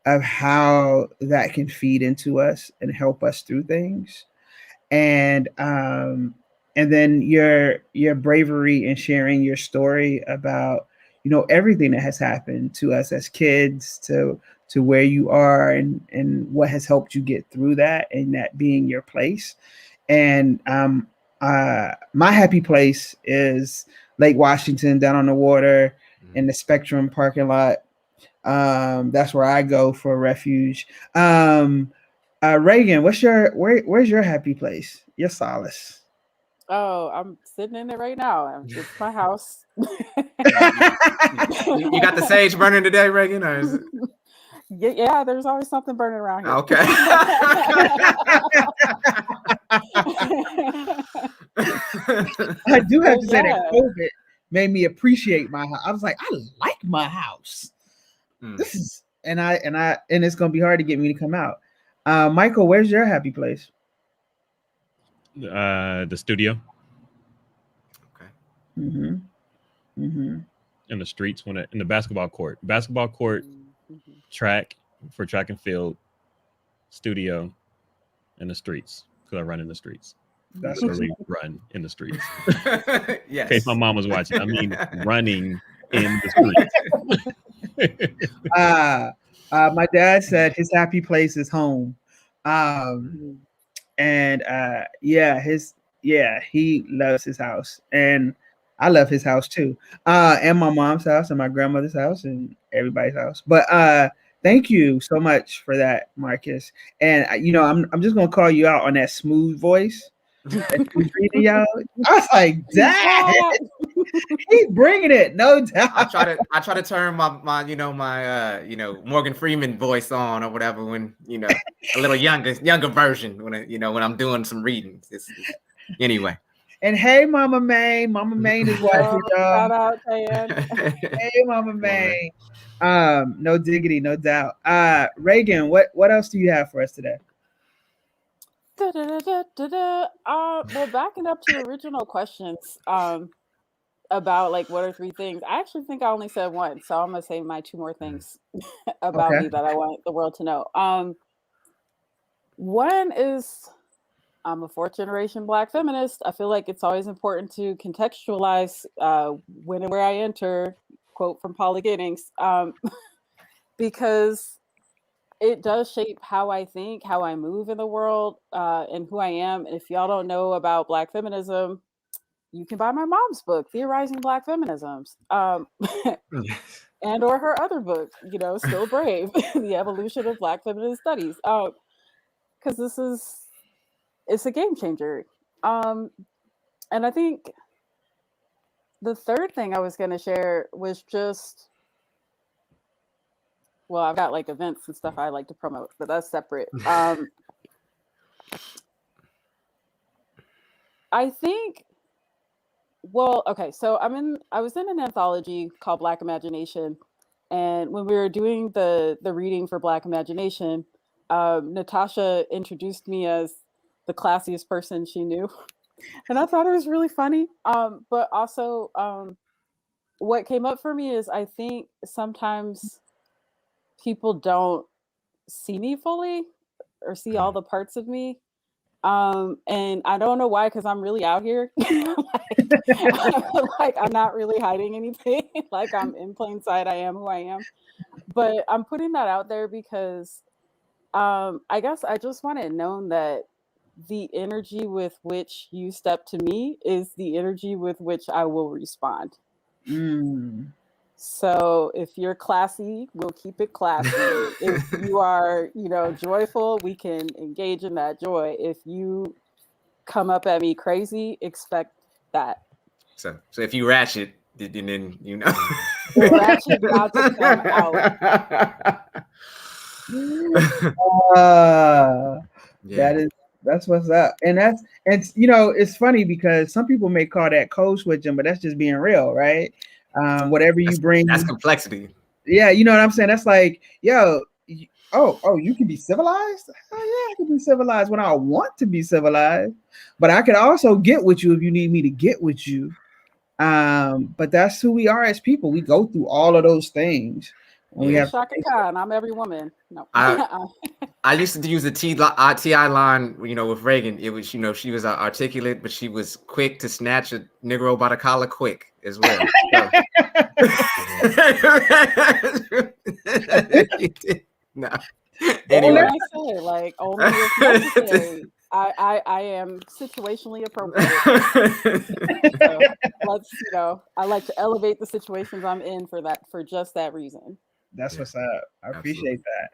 of how that can feed into us and help us through things. And then your bravery in sharing your story about, everything that has happened to us as kids, to where you are, and what has helped you get through that, and that being your place. And my happy place is Lake Washington, down on the water, in the Spectrum parking lot. That's where I go for refuge. Reagan, where's your happy place? Your solace. Oh, I'm sitting in it right now. It's my house. You got the sage burning today, Reagan, or is it? Yeah, there's always something burning around here. Okay. I do have to say that Yeah. COVID made me appreciate my house. I was like, I like my house. This is, and it's gonna be hard to get me to come out. Michael, where's your happy place? The studio. Okay. Mm-hmm. Mm-hmm. In the streets, in the basketball court, track for track and field, studio, in the streets, because I run in the streets. That's Literally run in the streets. Yes. In case my mom was watching, I mean running in the streets. My dad said his happy place is home. And he loves his house, and I love his house too, and my mom's house and my grandmother's house and everybody's house. But thank you so much for that, Marcus. And I'm just gonna call you out on that smooth voice that you was reading, y'all. I was like, Dad, he's bringing it, no doubt. I try to turn my Morgan Freeman voice on or whatever when a little younger version when I'm doing some readings. Anyway. And hey, Mama Main is watching, y'all. Shout out, Tan. Hey, Mama Main. No diggity, no doubt. Reagan, what else do you have for us today? Well, backing up to original questions, about like what are 3 things. I actually think I only said 1, so I'm gonna say my 2 more things about me that I want the world to know. One is I'm a 4th generation Black feminist. I feel like it's always important to contextualize when and where I enter. Quote from Paula Giddings, because it does shape how I think, how I move in the world, and who I am. And if y'all don't know about Black feminism, you can buy my mom's book, Theorizing Black Feminisms, and or her other book, Still Brave, The Evolution of Black Feminist Studies, because it's a game changer. And I think the third thing I was going to share was just, well, I've got like events and stuff I like to promote, but that's separate. I think, well, okay, so I was in an anthology called Black Imagination, and when we were doing the reading for Black Imagination, Natasha introduced me as the classiest person she knew, and I thought it was really funny. But also, what came up for me is I think sometimes people don't see me fully or see all the parts of me. And I don't know why, because I'm really out here. like I'm not really hiding anything. Like I'm in plain sight. I am who I am. But I'm putting that out there because I guess I just want it known that the energy with which you step to me is the energy with which I will respond. So if you're classy, we'll keep it classy. If you are, joyful, we can engage in that joy. If you come up at me crazy, expect that. So if you ratchet, then ratchet about to come out. That's what's up. And it's funny because some people may call that code switching, but that's just being real, right? Whatever you bring, that's complexity. Yeah, you know what I'm saying? That's like, yo, you can be civilized? Oh yeah, I can be civilized when I want to be civilized, but I could also get with you if you need me to get with you. But that's who we are as people. We go through all of those things when we have Shaka Khan, I'm every woman. No. I used to use the TI line, with Reagan. It was, she was articulate, but she was quick to snatch a Negro by the collar quick as well. So. No. Anyway. What I say, like only if necessary. I am situationally appropriate. So let's, I like to elevate the situations I'm in for just that reason. That's what's up. I appreciate Absolutely. that.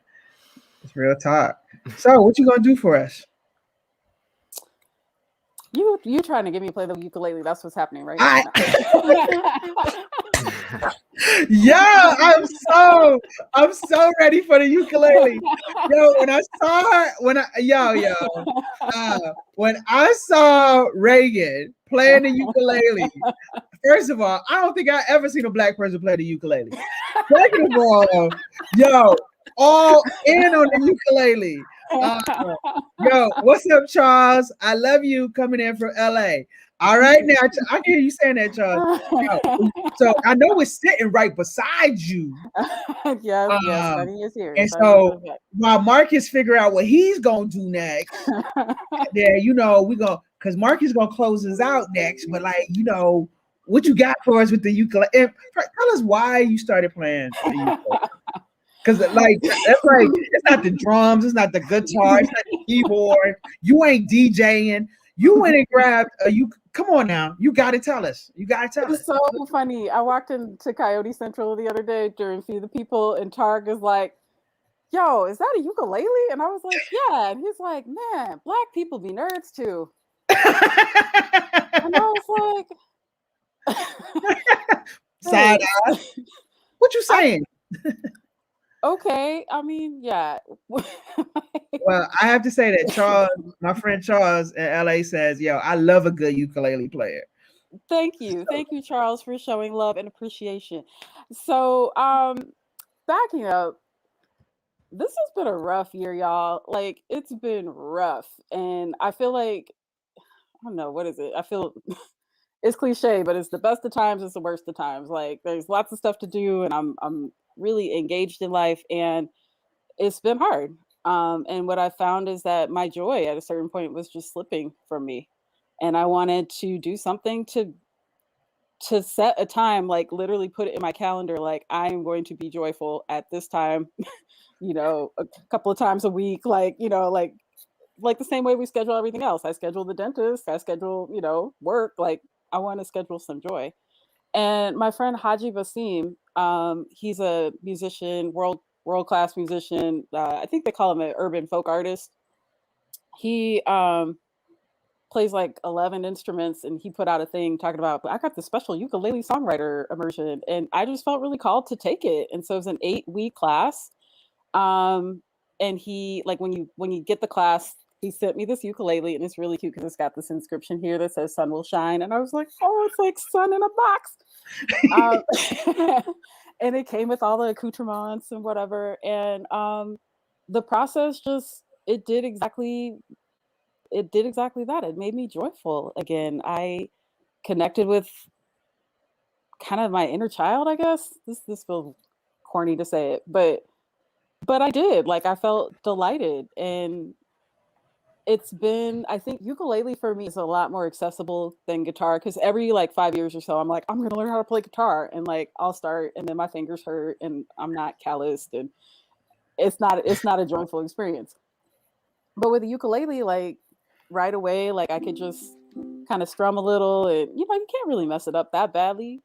It's real talk. So, what you gonna do for us? You trying to get me to play the ukulele? That's what's happening right I, now. yeah, I'm so ready for the ukulele. Yo, when I saw her, when I saw Reagan playing the ukulele, first of all, I don't think I ever seen a black person play the ukulele. Second of all, yo, all in on the ukulele. Yo, what's up, Charles? I love you coming in from LA. All right, now I can hear you saying that, Charles. Yo, so I know it's sitting right beside you. Yes, Sunny is here. And so while Marcus figure out what he's gonna do next, yeah, we go because Marcus gonna close us out next. But what you got for us with the ukulele? And tell us why you started playing the ukulele. Because that's it's not the drums, it's not the guitar, it's not the keyboard. You ain't DJing. You went and grabbed come on now. You gotta tell us. It's so funny. I walked into Coyote Central the other day during Feed the People, and Targ is like, yo, is that a ukulele? And I was like, yeah. And he's like, man, black people be nerds too. And I was like, side eye. What you saying? Okay, I mean, yeah. Well, I have to say that Charles, my friend Charles in LA says, yo, I love a good ukulele player. Thank you, Charles, for showing love and appreciation. So, backing up, this has been a rough year, y'all. Like, it's been rough, and I feel like I don't know what is it. I feel it's cliche, but it's the best of times, it's the worst of times. Like, there's lots of stuff to do, and I'm really engaged in life, and it's been hard. And what I found is that my joy at a certain point was just slipping from me, and I wanted to do something to set a time, like literally put it in my calendar, like I am going to be joyful at this time, a couple of times a week, like the same way we schedule everything else. I schedule the dentist, I schedule, work, like I want to schedule some joy. And my friend Haji Basim, he's a musician, world class musician. I think they call him an urban folk artist. He plays like 11 instruments, and he put out a thing talking about, I got the special ukulele songwriter immersion, and I just felt really called to take it. And so it was an 8-week class. And he, like, when you get the class, he sent me this ukulele, and it's really cute because it's got this inscription here that says "Sun will shine," and I was like, "Oh, it's like sun in a box." And it came with all the accoutrements and whatever. And the process just it did exactly that. It made me joyful again. I connected with kind of my inner child, I guess. This feels corny to say it, but I did. Like, I felt delighted. And it's been, I think ukulele for me is a lot more accessible than guitar, because every like 5 years or so I'm like, I'm gonna learn how to play guitar, and like I'll start and then my fingers hurt and I'm not calloused, and it's not a joyful experience. But with the ukulele, like right away, like I could just kind of strum a little, and you can't really mess it up that badly.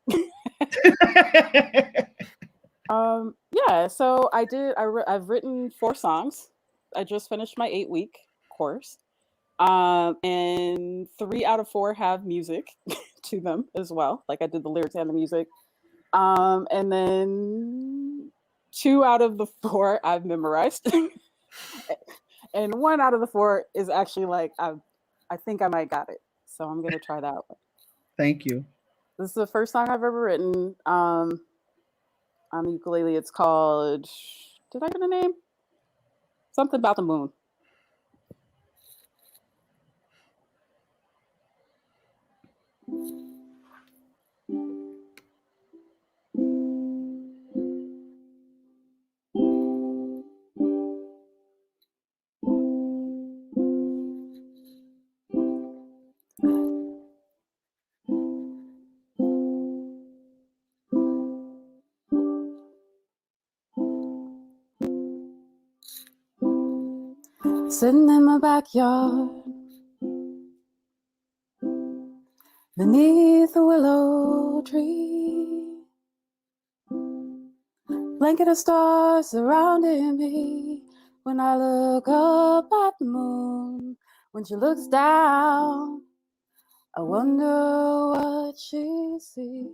Yeah, so I've written 4 songs. I just finished my 8-week course. And 3 out of 4 have music to them as well. Like, I did the lyrics and the music. And then 2 out of the 4 I've memorized. And 1 out of the 4 is actually like I think I might got it. So I'm gonna try that one. Thank you. This is the first song I've ever written. On the ukulele, it's called, did I get a name? Something about the moon. sitting in my backyard beneath the willow tree. Blanket of stars surrounding me. When I look up at the moon, when she looks down, I wonder what she sees.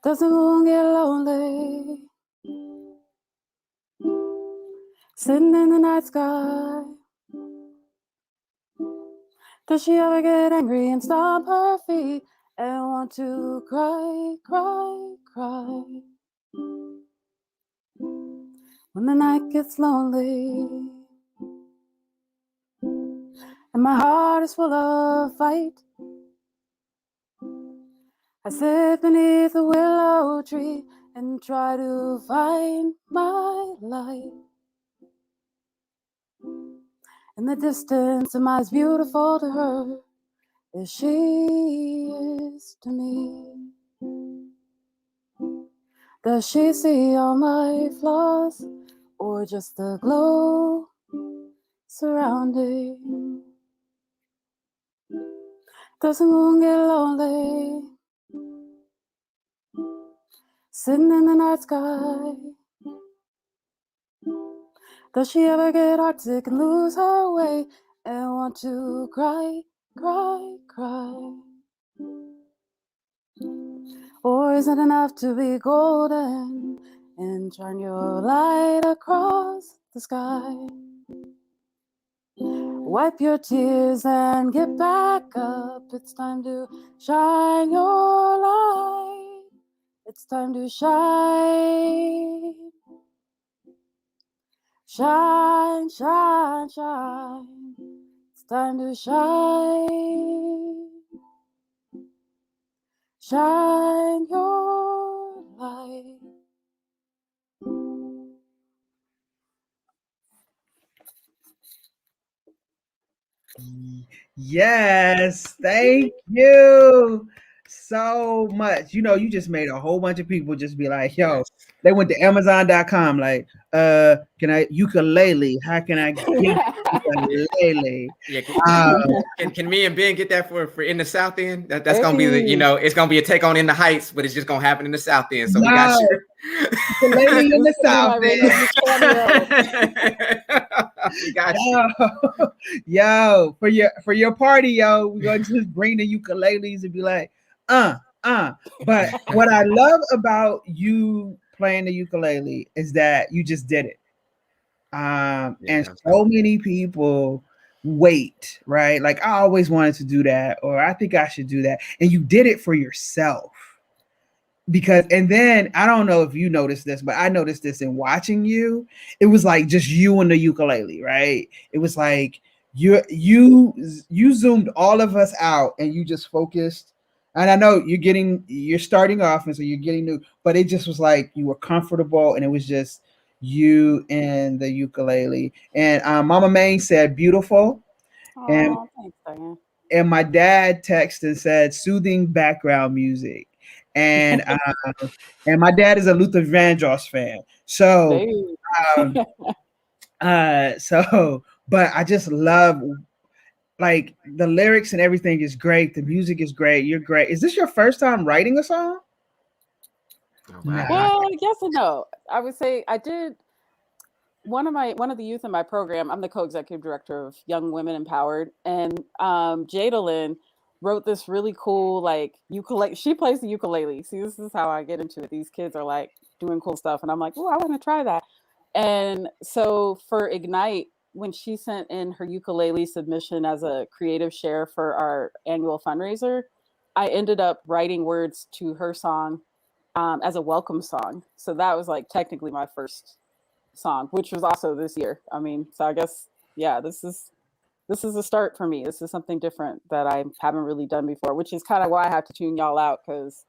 Does the moon get lonely, sitting in the night sky? Does she ever get angry and stomp her feet and want to cry, cry, cry? When the night gets lonely and my heart is full of fight, I sit beneath a willow tree and try to find my light. In the distance, am I as beautiful to her as she is to me? Does she see all my flaws or just the glow surrounding? Does the moon get lonely, sitting in the night sky? Does she ever get heartsick and lose her way and want to cry, cry, cry? Or is it enough to be golden and shine your light across the sky? Wipe your tears and get back up. It's time to shine your light. It's time to shine. Shine, shine, shine. It's time to shine. Shine your light. Yes, thank you so much. You just made a whole bunch of people just be like, yo, they went to Amazon.com, like, can I ukulele? How can I get ukulele? Yeah, Um, can me and Ben get that for in the South End? That's gonna be the it's gonna be a take on In the Heights, but it's just gonna happen in the South End. So we got no, you. ukulele in the This could be South my radio We got you. Yo, for your party, yo, we're gonna just bring the ukuleles and be like, But what I love about you playing the ukulele is that you just did it. And so many people wait, right? Like, I always wanted to do that, or I think I should do that, and you did it for yourself. Because, and then I don't know if you noticed this, but I noticed this in watching you. It was like just you and the ukulele, right? It was like you zoomed all of us out and you just focused. And I know you're starting off, and so you're getting new, but it just was like you were comfortable, and it was just you and the ukulele. And Mama Main said beautiful, and Oh, thanks, Diane. and my dad texted and said soothing background music. And and my dad is a Luther Vandross fan. So um, but I just love, like, the lyrics and everything is great. The music is great. You're great. Is this your first time writing a song? Oh, Nah. wow. Well, yes and no. I would say I did one of the youth in my program. I'm the co-executive director of Young Women Empowered, and Jadalyn wrote this really cool like ukulele. She plays the ukulele. See, this is how I get into it. These kids are like doing cool stuff, and I'm like, oh, I want to try that. And so for Ignite, when she sent in her ukulele submission as a creative share for our annual fundraiser, I ended up writing words to her song as a welcome song. So that was like technically my first song, which was also this year. I mean, so I guess yeah, this is a start for me. This is something different that I haven't really done before, which is kind of why I have to tune y'all out because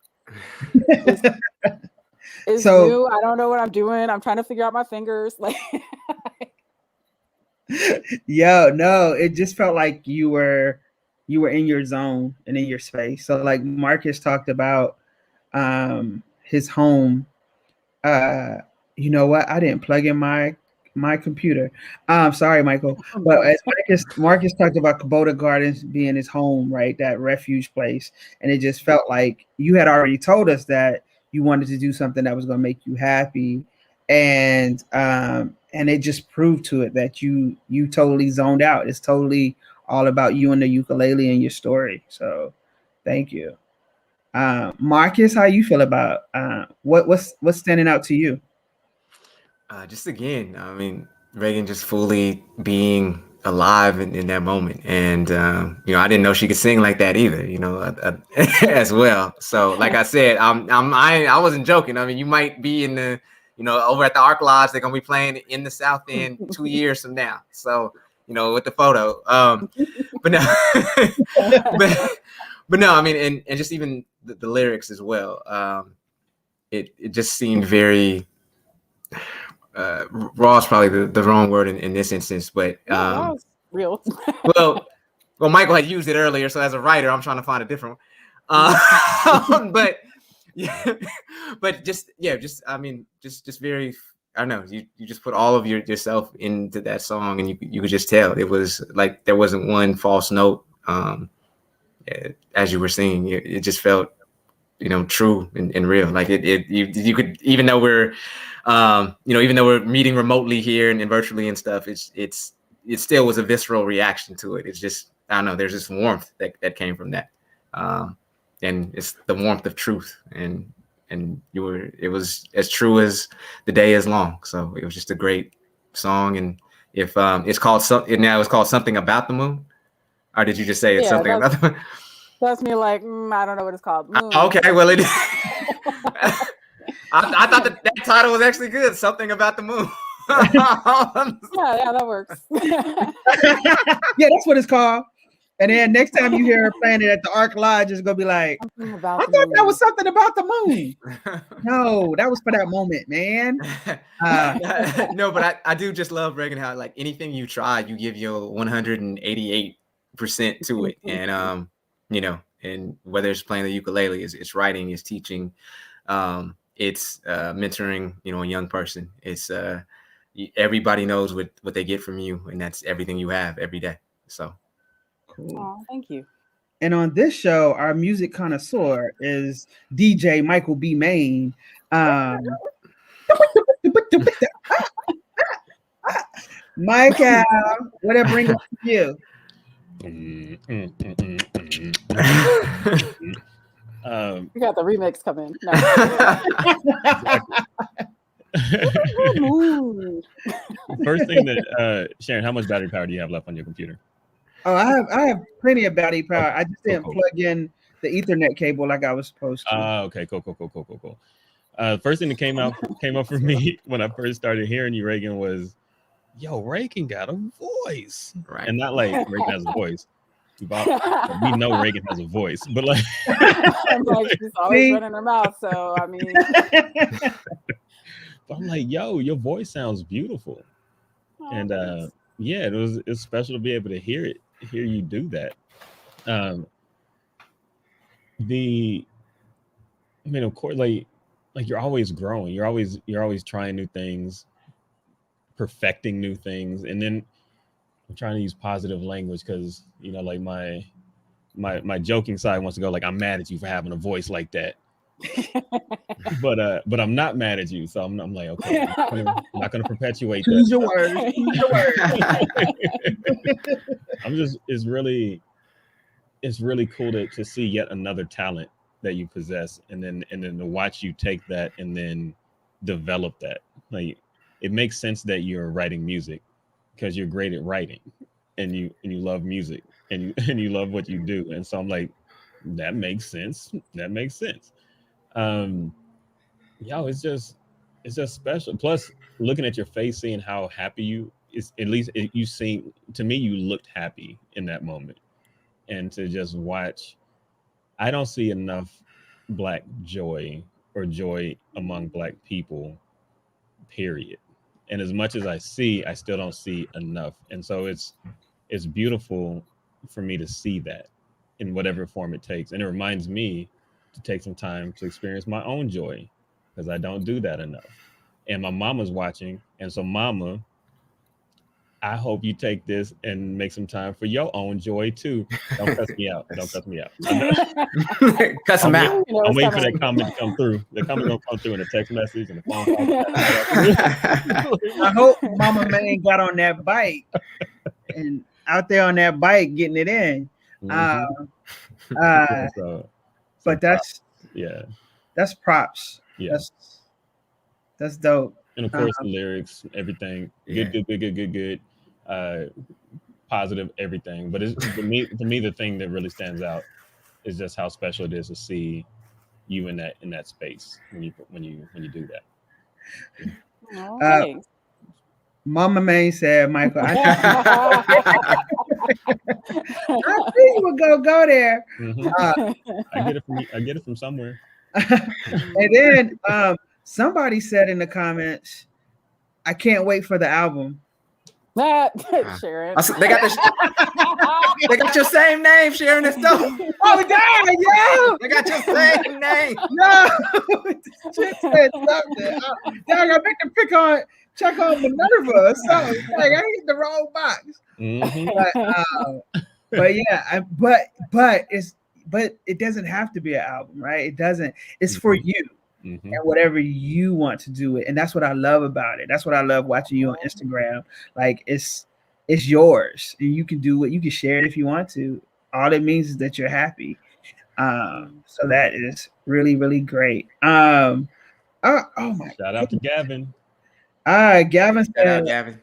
it's So new. I don't know what I'm doing. I'm trying to figure out my fingers. Like, yo, no, it just felt like you were in your zone and in your space. So like Marcus talked about his home. You know what? I didn't plug in my my computer. Sorry, Michael. But No. as Marcus talked about Kubota Gardens being his home, right? That refuge place. And it just felt like you had already told us that you wanted to do something that was going to make you happy. And it just proved to it that you totally zoned out. It's totally all about you and the ukulele and your story. So thank you. Marcus, how you feel about what's standing out to you? Just again, I mean, Reagan just fully being alive in that moment, and I didn't know she could sing like that either, as well. So, like I said, I wasn't joking. I mean, you might be in the, over at the Arc Lodge, they're gonna be playing in the South End 2 years from now. So, with the photo, but no, but but no, I mean, and just even the lyrics as well. It just seemed very raw is probably the wrong word in this instance, but That was real. well, Michael had used it earlier, so as a writer, I'm trying to find a different one. But yeah, but just I mean, just very. I don't know. You just put all of yourself into that song, and you could just tell it was like there wasn't one false note. As you were singing, it just felt true and real. Like you could, even though we're even though we're meeting remotely here and virtually and stuff, it still was a visceral reaction to it. It's just, I don't know, there's this warmth that came from that. And it's the warmth of truth, and it was as true as the day is long. So it was just a great song. And if it's called Something About the Moon, or did you just say it's something about the moon? That's me like, I don't know what it's called. Moon. Okay, well it I thought that title was actually good. Something About the Moon. yeah, that works. Yeah, that's what it's called. And then next time you hear her playing it at the Arc Lodge, it's gonna be like, I thought that was something about the moon. No, that was for that moment, man. No, but I do just love Reagan how like anything you try, you give your 188% to it, and and whether it's playing the ukulele, it's writing, it's teaching, it's mentoring, a young person. It's everybody knows what they get from you, and that's everything you have every day. So cool. Oh, thank you. And on this show, our music connoisseur is DJ Michael B. Main. Mike, what I bring up to you? We got the remix coming. No. First thing that Sharon, how much battery power do you have left on your computer? Oh, I have plenty of battery power. I just didn't plug in the Ethernet cable like I was supposed to. Okay, cool. First thing that came up for me when I first started hearing you, Reagan, was, yo, Reagan got a voice, right? And not like Reagan has a voice. We know Reagan has a voice, but like, I'm like, she's always running her mouth. So I mean, but I'm like, yo, your voice sounds beautiful, and yeah, it's special to be able to hear you do that. I mean, of course, like you're always growing, you're always trying new things, perfecting new things, and then I'm trying to use positive language because like my joking side wants to go like, I'm mad at you for having a voice like that, but I'm not mad at you, so I'm like, okay, I'm not gonna perpetuate that. Choose your words. It's really cool to see yet another talent that you possess, and then to watch you take that and then develop that. Like, it makes sense that you're writing music because you're great at writing, and you love music, and you love what you do. And so I'm like, that makes sense. It's just special. Plus, looking at your face, seeing how happy you is, at least you seem to me, you looked happy in that moment. And to just watch, I don't see enough Black joy or joy among Black people, period. And as much as I see, I still don't see enough. And so it's beautiful for me to see that in whatever form it takes. And it reminds me to take some time to experience my own joy, because I don't do that enough. And my mama's watching. And so, Mama, I hope you take this and make some time for your own joy too. Don't cuss me out. Don't cuss me out. Cuss I'm him waiting, out. You know I'm it's waiting for coming. that comment to come through. The comment gonna come through in a text message and a phone call. I hope Mama Man got on that bike and out there on that bike getting it in. Uh, Yeah, uh, so but props. Yeah, that's props. yeah. That's dope. And of course the lyrics, everything, Yeah. good. Positive, everything. But it's to me, the thing that really stands out is just how special it is to see you in that space when you do that. Oh, Uh, thanks. Mama May said, Michael, I knew you would go there. Hmm. Uh, I get it from I get it from somewhere. and then somebody said in the comments, I can't wait for the album. Sharon. They got they got your same name, Sharon and Stone. Oh, dang, yo! They got your same name. No, chick said something. Dang, I meant to check on Minerva or something. Like, I hit the wrong box. Hmm. But yeah, but it doesn't have to be an album, right? It doesn't. It's for you and whatever you want to do it, and that's what I love about it. That's what I love watching you on Instagram. Like it's yours, and you can do it. You can share it if you want to. All it means is that you're happy. So that is really, really great. Oh my Shout out to Gavin. Gavin Shout said, out, Gavin.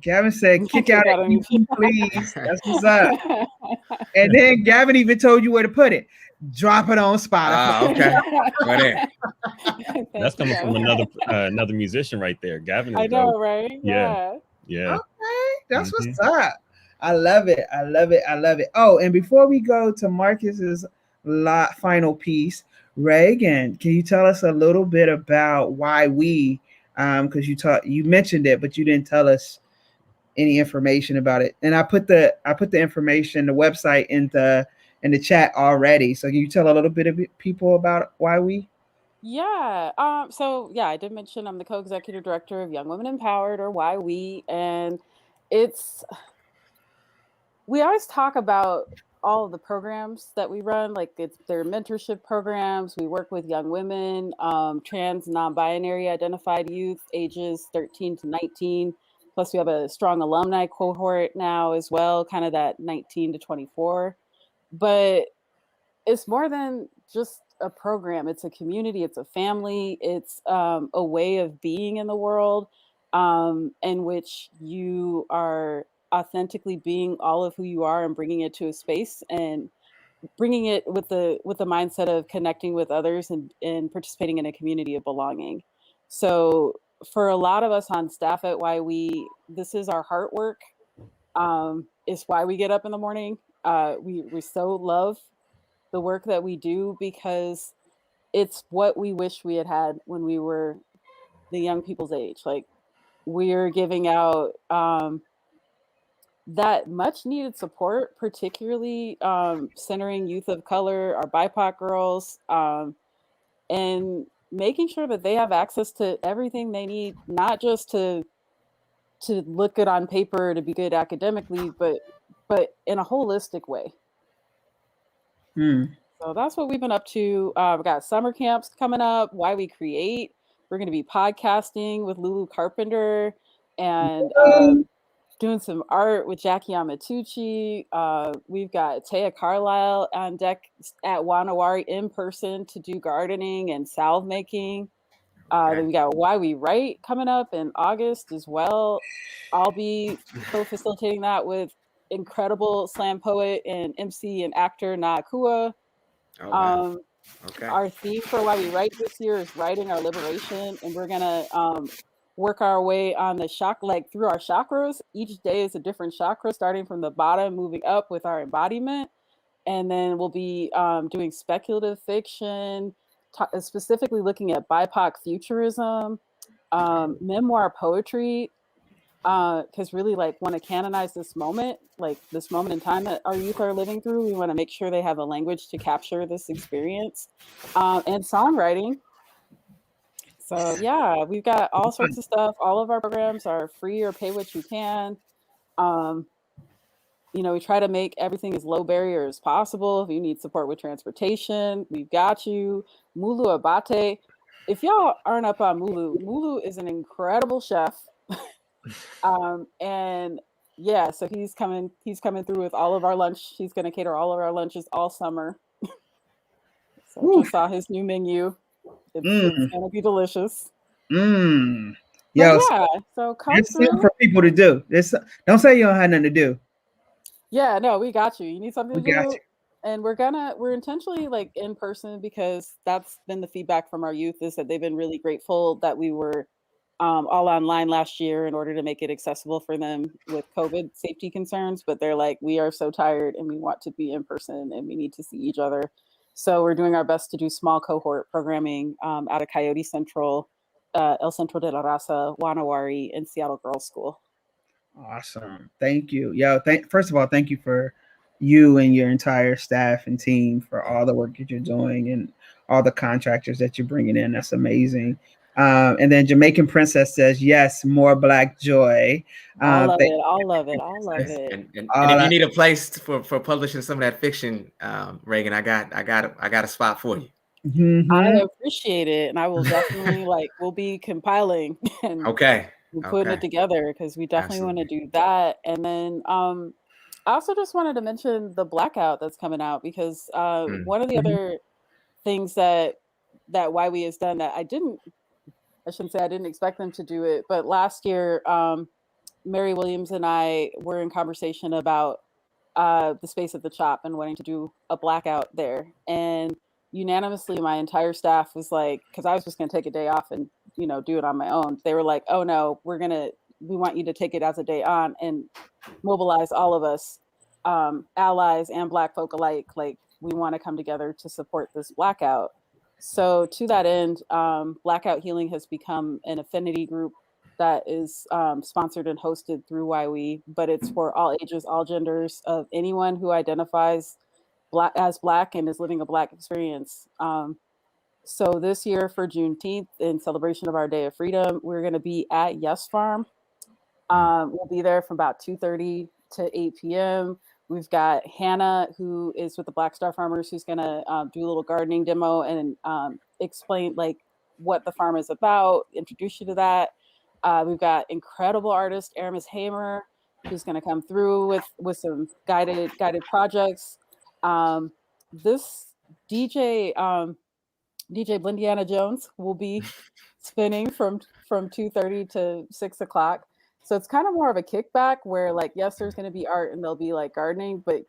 kick out an EP, please. That's what's up. And then Gavin even told you where to put it. Drop it on Spotify. Okay. Right there. That's coming from another musician right there. Gavin is I know, dope. right? Yeah. Okay, that's what's up. I love it. I love it. I love it. Oh, and before we go to Marcus's final piece, Reagan, can you tell us a little bit about why we? Because you mentioned it, but you didn't tell us any information about it. And I put the information, the website in the chat already. So can you tell a little bit of people about why we? Yeah. So yeah, I did mention I'm the co-executive director of Young Women Empowered, or Why We, and we always talk about all of the programs that we run, like their mentorship programs. We work with young women, trans, non-binary identified youth, ages 13 to 19. Plus, we have a strong alumni cohort now as well, kind of that 19 to 24. But it's more than just a program. It's a community. It's a family. It's a way of being in the world, in which you are authentically being all of who you are and bringing it to a space and bringing it with the mindset of connecting with others and participating in a community of belonging. So for a lot of us on staff at Why We, this is our heart work. It's why we get up in the morning. We so love the work that we do because it's what we wish we had had when we were the young people's age. Like we're giving out that much needed support, particularly centering youth of color, our BIPOC girls, and making sure that they have access to everything they need, not just to look good on paper, to be good academically, but in a holistic way. So that's what we've been up to. We've got summer camps coming up. Why We Create. We're going to be podcasting with Lulu Carpenter and doing some art with Jackie Amatucci. We've got Taya Carlisle on deck at Wanawari in person to do gardening and salve making. Then we got Why We Write coming up in August as well. I'll be co-facilitating that with incredible slam poet and MC and actor Nakua. Oh, wow. Okay. Our theme for Why We Write this year is writing our liberation, and we're gonna work our way on the through our chakras. Each day is a different chakra, starting from the bottom, moving up with our embodiment, and then we'll be doing speculative fiction, specifically looking at BIPOC futurism, memoir poetry. Because really, want to canonize this moment, this moment in time that our youth are living through. We want to make sure they have a language to capture this experience, and songwriting. So yeah, we've got all sorts of stuff. All of our programs are free or pay what you can. We try to make everything as low barrier as possible. If you need support with transportation, we've got you. Mulu Abate. If y'all aren't up on Mulu, Mulu is an incredible chef. And yeah, so he's coming through with all of our lunch. He's gonna cater all of our lunches all summer. So just saw his new menu. It's gonna be delicious. Yo, yeah, so come there's something through. for people to do. Don't say you don't have nothing to do. Yeah, no, we got you. You need something We to got do. you. And we're intentionally like in person because that's been the feedback from our youth is that they've been really grateful that we were all online last year in order to make it accessible for them with COVID safety concerns. But they're like, we are so tired and we want to be in person and we need to see each other. So we're doing our best to do small cohort programming out of Coyote Central, El Centro de la Raza, Wanawari, and Seattle Girls School. Awesome. Thank you. Yo, first of all, thank you for you and your entire staff and team for all the work that you're doing and all the contractors that you're bringing in. That's amazing. And then Jamaican Princess says, yes, more Black joy. I'll love it. I'll love it. I'll love it. And if you need a place for publishing some of that fiction, Reagan, I got a spot for you. Mm-hmm. I appreciate it, and I will definitely we'll be compiling and putting it together because we definitely want to do that. And then I also just wanted to mention the Blackout that's coming out because one of the other things that YWE has done that I shouldn't say I didn't expect them to do it, but last year Mary Williams and I were in conversation about the space at the Chop and wanting to do a Blackout there. And unanimously, my entire staff was like, because I was just going to take a day off and, do it on my own. They were like, oh no, we want you to take it as a day on and mobilize all of us, allies and Black folk alike. Like, we want to come together to support this Blackout. So to that end, Blackout Healing has become an affinity group that is sponsored and hosted through YWE, but it's for all ages, all genders of anyone who identifies as Black and is living a Black experience. So this year for Juneteenth, in celebration of our Day of Freedom, we're going to be at Yes Farm. We'll be there from about 2:30 to 8 p.m. We've got Hannah, who is with the Black Star Farmers, who's going to do a little gardening demo and explain what the farm is about, introduce you to that. We've got incredible artist Aramis Hamer, who's going to come through with some guided projects. This DJ Blindiana Jones will be spinning from 2:30 to 6 o'clock. So it's kind of more of a kickback where yes, there's going to be art and there'll be gardening, but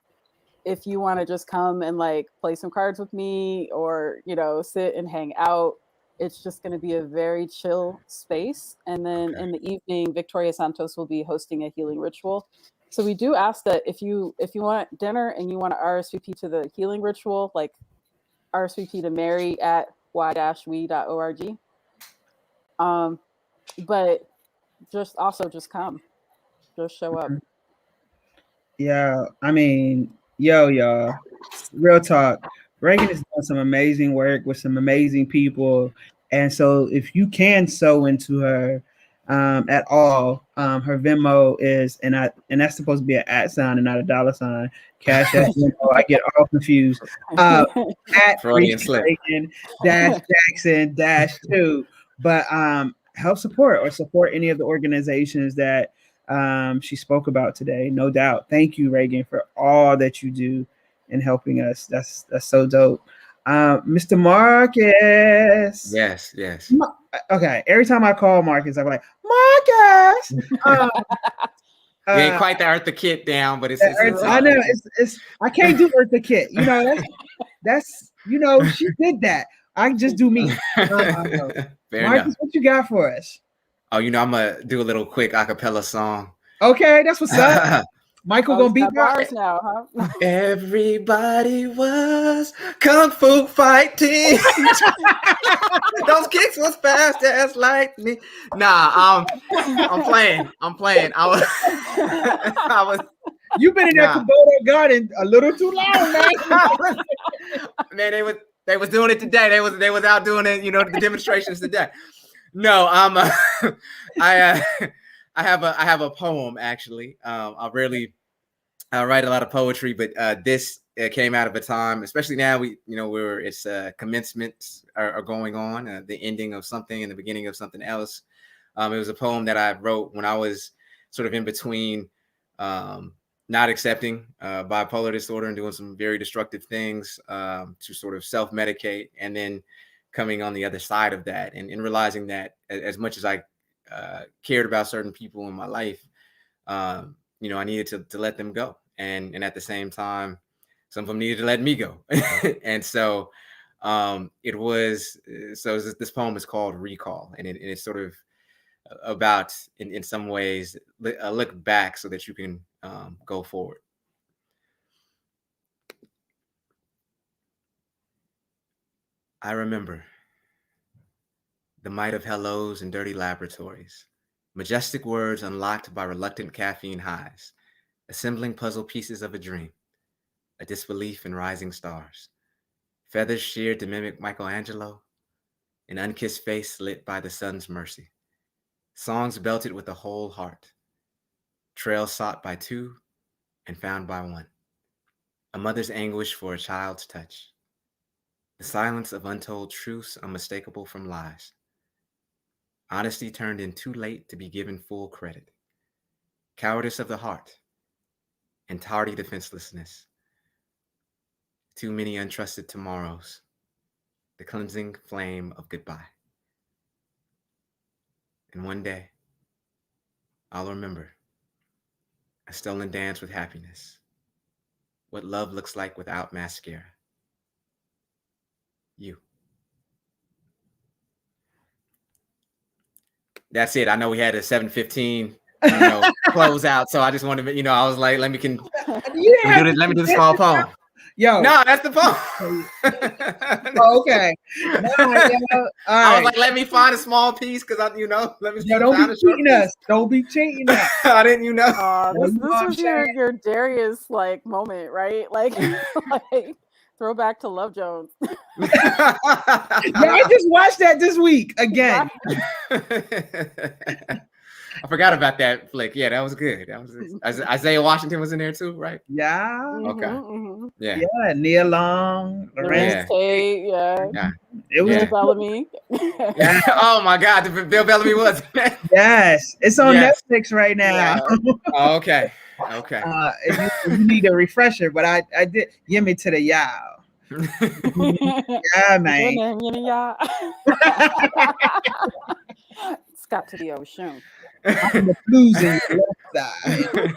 if you want to just come and play some cards with me or sit and hang out, it's just going to be a very chill space. And then in the evening, Victoria Santos will be hosting a healing ritual. So we do ask that if you want dinner and you want to RSVP to the healing ritual, RSVP to Mary at y-we.org. But just come, just show up. Yeah, I mean, y'all, real talk. Reagan has done some amazing work with some amazing people, and so if you can sew into her at all, her Venmo is and that's supposed to be an @ sign and not a $. Cash App. I get all confused. At Reagan Jackson -2, but help support any of the organizations that she spoke about today, no doubt. Thank you, Reagan, for all that you do in helping us. That's so dope. Mr. Marcus. Yes. Okay. Every time I call Marcus, I'm like, Marcus. You ain't quite the Eartha Kitt down, but it's I know it's I can't do Eartha Kitt. That's she did that. I just do me. Marcus, enough. what you got for us? Oh, I'm gonna do a little quick acapella song. Okay, that's what's up. Michael gonna beat bars now, huh? Everybody was kung fu fighting. Those kicks was fast as lightning. Nah, I'm playing. I was. You've been in that Komodo garden a little too long, man. Man, they was doing it today. They was out doing it. The demonstrations today. No, I I have a poem actually. I write a lot of poetry, but this came out of a time, especially now where it's commencements are going on, the ending of something and the beginning of something else. It was a poem that I wrote when I was sort of in between not accepting bipolar disorder and doing some very destructive things to sort of self-medicate, and then coming on the other side of that and realizing that as much as I cared about certain people in my life, I needed to let them go. And at the same time, some of them needed to let me go. And so this poem is called Recall. And it's sort of about, in some ways, a look back so that you can go forward. I remember the might of hellos and dirty laboratories, majestic words unlocked by reluctant caffeine highs, assembling puzzle pieces of a dream, a disbelief in rising stars, feathers sheared to mimic Michelangelo, an unkissed face lit by the sun's mercy, songs belted with a whole heart, trails sought by two and found by one, a mother's anguish for a child's touch, the silence of untold truths unmistakable from lies, honesty turned in too late to be given full credit, cowardice of the heart, and tardy defenselessness, too many untrusted tomorrows, the cleansing flame of goodbye. And one day, I'll remember a stolen dance with happiness, what love looks like without mascara. You. That's it. I know we had a 7:15, close out, so I just wanted to, I was like, let me do the small poem. Yo, no, that's the poem. Oh, okay. I was like, let me find a small piece because let me. Don't be cheating us. Don't be cheating us. I didn't, This was your Darius moment, right? Like throwback to Love Jones. I just watched that this week again. I forgot about that flick. Yeah, that was good. That was Isaiah Washington was in there too, right? Yeah. Okay. Mm-hmm. Yeah. Yeah. Neil Long. Lorenz Tate. Yeah. It was Bellamy. Yeah. Oh my God, Bill Bellamy was. Yes, it's on Netflix right now. Yeah. Oh, okay. Okay. If you need a refresher, but I did give me to the y'all. Yeah, man. It's got to be ocean. I'm the blues in your left side,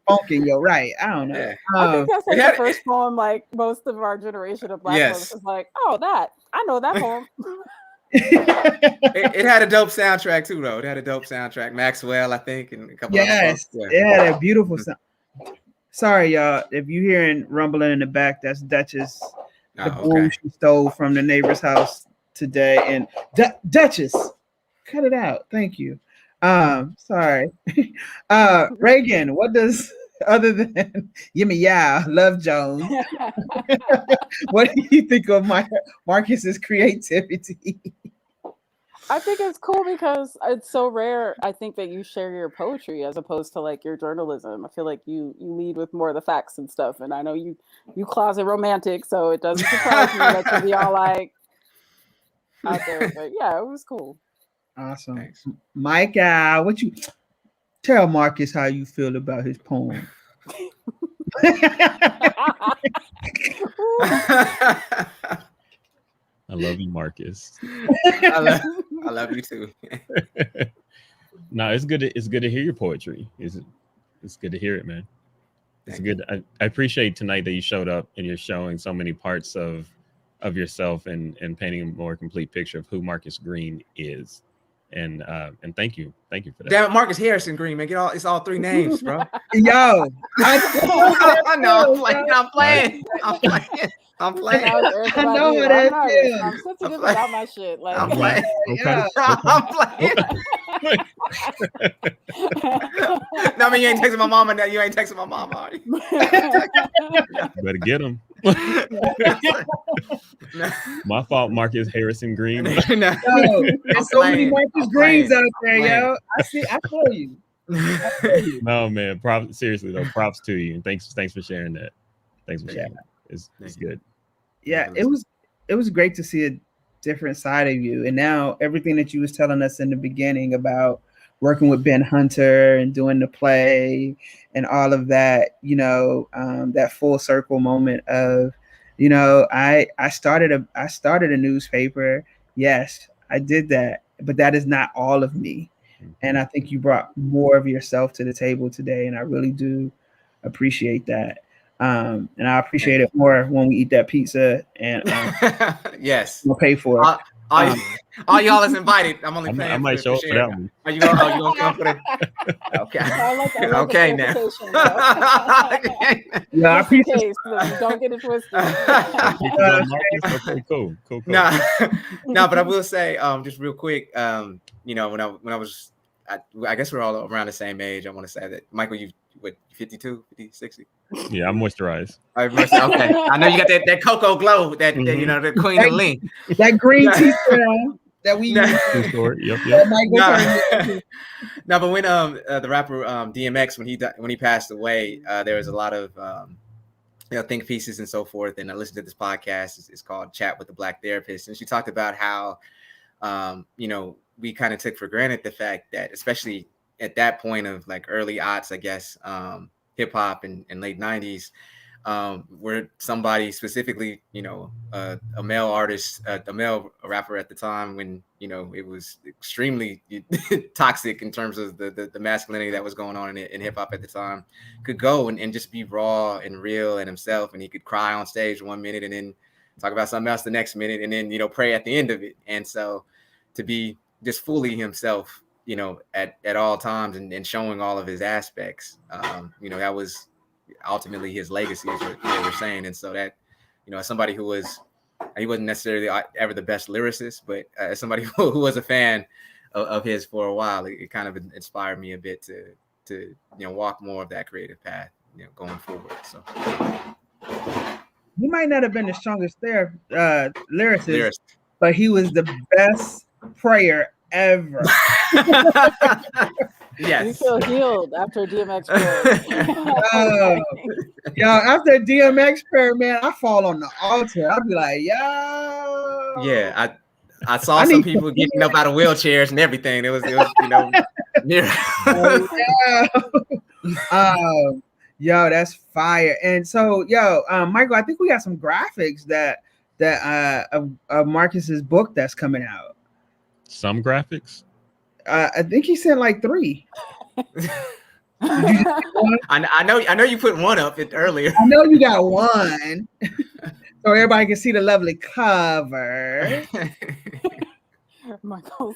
funk in your right. I don't know. Yeah. I think that's the first poem. Like most of our generation of Black folks is like, oh, I know that poem. it had a dope soundtrack too, though. It had a dope soundtrack. Maxwell, I think, and a couple other folks. It had a beautiful sound. Sorry, y'all, if you hearing rumbling in the back, that's Duchess. The boom she stole from the neighbor's house today. And Duchess, cut it out. Thank you. Sorry. Reagan, what does, other than Yimmy Love Jones, what do you think of Marcus's creativity? I think it's cool because it's so rare. I think that you share your poetry as opposed to your journalism. I feel like you lead with more of the facts and stuff. And I know you closet romantic, so it doesn't surprise me that you be all out there. But yeah, it was cool. Awesome. Thanks. Mike, what you tell Marcus how you feel about his poem? I love you, Marcus. I love you too. No, it's good to hear your poetry. It's good to hear it, man. It's good. I appreciate tonight that you showed up and you're showing so many parts of yourself and painting a more complete picture of who Marcus Green is. And thank you for that. Damn it, Marcus Harrison Green, man. It's all three names, bro. Yo, I know. I'm playing. I know what that is. I'm sensitive about my shit. I'm playing. Yeah. I'm playing. No, I mean, you ain't texting my mama now. You ain't texting my mama, are you? Better get him. My fault, Marcus Harrison Green. Yo, there's so many Marcus Greens out there, yo. I feel you. No, man. Props. Seriously though, props to you, and thanks for sharing that. Thanks for sharing. It's good. Yeah, it was great to see a different side of you, and now everything that you was telling us in the beginning about working with Ben Hunter and doing the play and all of that, that full circle moment of, I started a newspaper. Yes, I did that, but that is not all of me. And I think you brought more of yourself to the table today, and I really do appreciate that. And I appreciate it more when we eat that pizza and yes, we'll pay for it. All y'all is invited. I'm only paying I might show up for that one. Are you gonna come for the? Okay. I love Okay, the now. clarification, Yeah, our just in pizza. case, don't get it twisted. Okay, cool. No, but I will say, just real quick, when I was, I guess we're all around the same age. I want to say that Michael, you what, 52, 50, 60? Yeah, I'm moisturized. Okay, I know you got that cocoa glow, that the queen of lean, that green tea that we use. Yep. No, but when the rapper DMX, when he passed away, there was a lot of think pieces and so forth. And I listened to this podcast. It's called Chat with the Black Therapist, and she talked about how we kind of took for granted the fact that, especially at that point of like early aughts, I guess, hip hop and late 90s, where somebody specifically, a male artist, a male rapper at the time, when it was extremely toxic in terms of the masculinity that was going on in hip hop at the time, could go and just be raw and real and himself, and he could cry on stage 1 minute and then talk about something else the next minute, and then pray at the end of it. And so to be just fully himself, at all times, and showing all of his aspects, that was ultimately his legacy, is what they were saying. And so that, as somebody he wasn't necessarily ever the best lyricist, but as somebody who was a fan of his for a while, it kind of inspired me a bit to walk more of that creative path, going forward. So he might not have been the strongest lyricist, but he was the best prayer ever. Yes. You feel healed after a DMX prayer. After a DMX prayer, man, I fall on the altar. I'll be like, yo. Yeah, I saw some people getting up out of wheelchairs and everything. It was near. That's fire. And so, Michael, I think we got some graphics that of Marcus's book that's coming out. Some graphics? I think he sent like 3. I know you put one up earlier. I know you got one. So everybody can see the lovely cover. Michael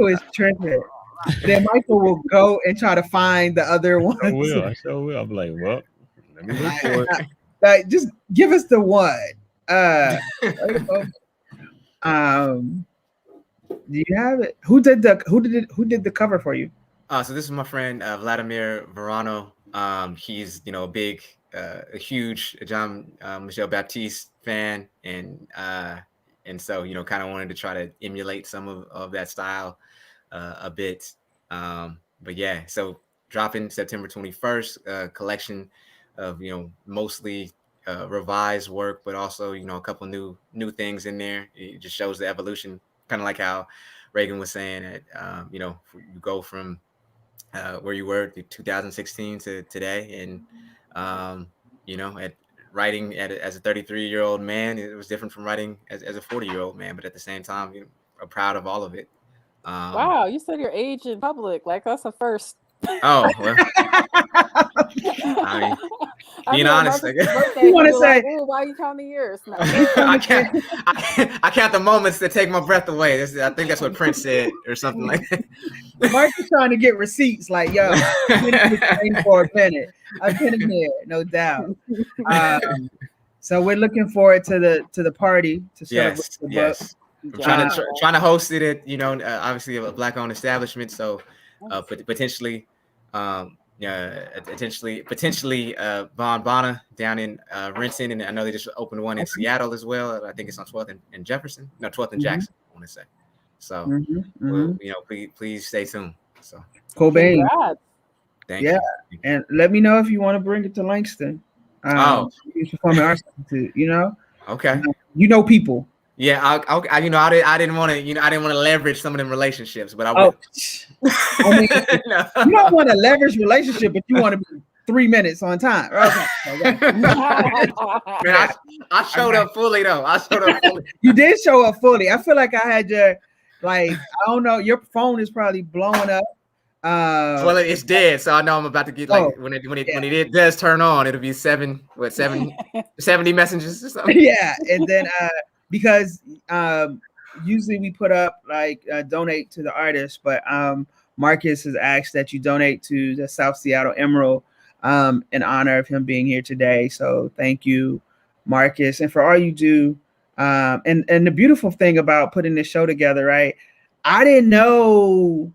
is tripping. Then Michael will go and try to find the other ones. I sure will. I'm like, well, let me look for it. Just give us the one. Do you have it? Who did the cover for you? So this is my friend Vladimir Verano. He's a huge John Michel Baptiste fan, and so kind of wanted to try to emulate some of that style a bit. But yeah, so dropping September 21st, collection of mostly revised work, but also a couple new things in there. It just shows the evolution, kind of like how Reagan was saying that you go from where you were in 2016 to today, and at writing as a 33-year-old man, it was different from writing as a 40-year-old man, but at the same time, I'm proud of all of it. Wow, you said your age in public, like that's a first. Oh, well. I mean, being honest, you want to say, why are you counting the years? No. I count the moments that take my breath away. I think that's what Prince said, or something like that. Mark is trying to get receipts, like, yo, I've been in this thing for a minute. I've been in here, no doubt. So we're looking forward to the party to celebrate the book. I'm trying to host it at obviously a Black-owned establishment, so potentially Von Bonna down in Renton, and I know they just opened one in Seattle as well. I think it's on 12th and Jefferson. No, 12th and Jackson, I want to say. So, please stay tuned. So, Cobain. Thank Yeah. you. And let me know if you want to bring it to Langston. Oh. Performing Arts Institute, you know? Okay. You know people. Yeah, I you know, I didn't want to, you know, I didn't want to leverage some of them relationships, but I Oh, will. I mean, No. you don't want to leverage relationship, but you want to be 3 minutes on time. Okay. Man, I showed up fully though. I showed up fully. You did show up fully. I feel like I had your, like, I don't know, your phone is probably blowing up. Well, it's dead, so I know I'm about to get Oh, like when it does turn on, it'll be 70 messages or something. yeah, and then because usually we put up like donate to the artist, but Marcus has asked that you donate to the South Seattle Emerald in honor of him being here today. So thank you, Marcus, and for all you do. And the beautiful thing about putting this show together, right? I didn't know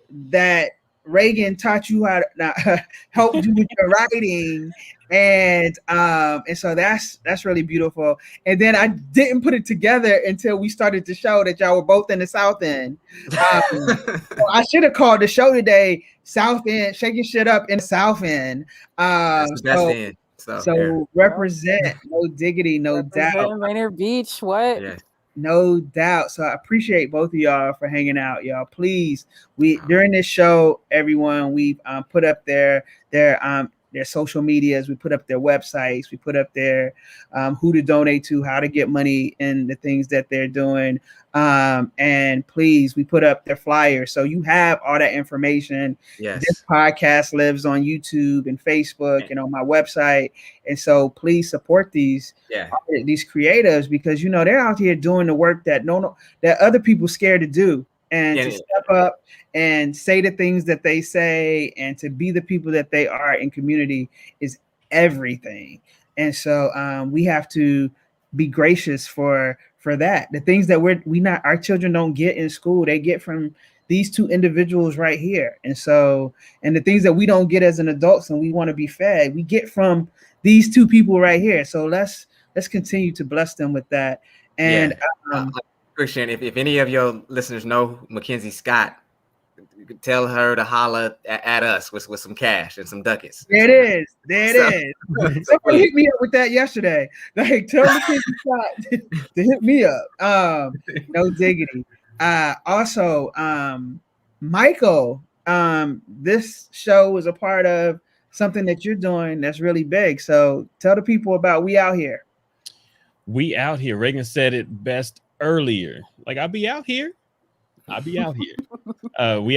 that Reagan taught you how to help you with your writing, and so that's really beautiful. And then I didn't put it together until we started the show that y'all were both in the South End. So I should have called the show today South End, shaking shit up in the South End. That's the best end. So yeah. Represent, no diggity, no doubt. Rainier Beach, what? Yeah. No doubt. So I appreciate both of y'all for hanging out, y'all. Please, during this show, everyone, we've put up their social medias, we put up their websites, we put up their who to donate to, how to get money, and the things that they're doing. And please, we put up their flyers, so you have all that information. Yes. This podcast lives on YouTube and Facebook and on my website, and so please support these creatives, because you know they're out here doing the work that that other people scared to do, and to step up and say the things that they say and to be the people that they are in community is everything. And so we have to be gracious for that. The things that our children don't get in school, they get from these two individuals right here. And so, and the things that we don't get as an adults and we want to be fed, we get from these two people right here. So let's continue to bless them with that. And Christian, if any of your listeners know Mackenzie Scott, you could tell her to holler at us with some cash and some ducats. There it is. Somebody hit me up with that yesterday. Like, tell Mackenzie Scott to hit me up. No diggity. Also, Michael, this show is a part of something that you're doing that's really big. So tell the people about We Out Here. We Out Here. Reagan said it best earlier. Like, I'll be out here. We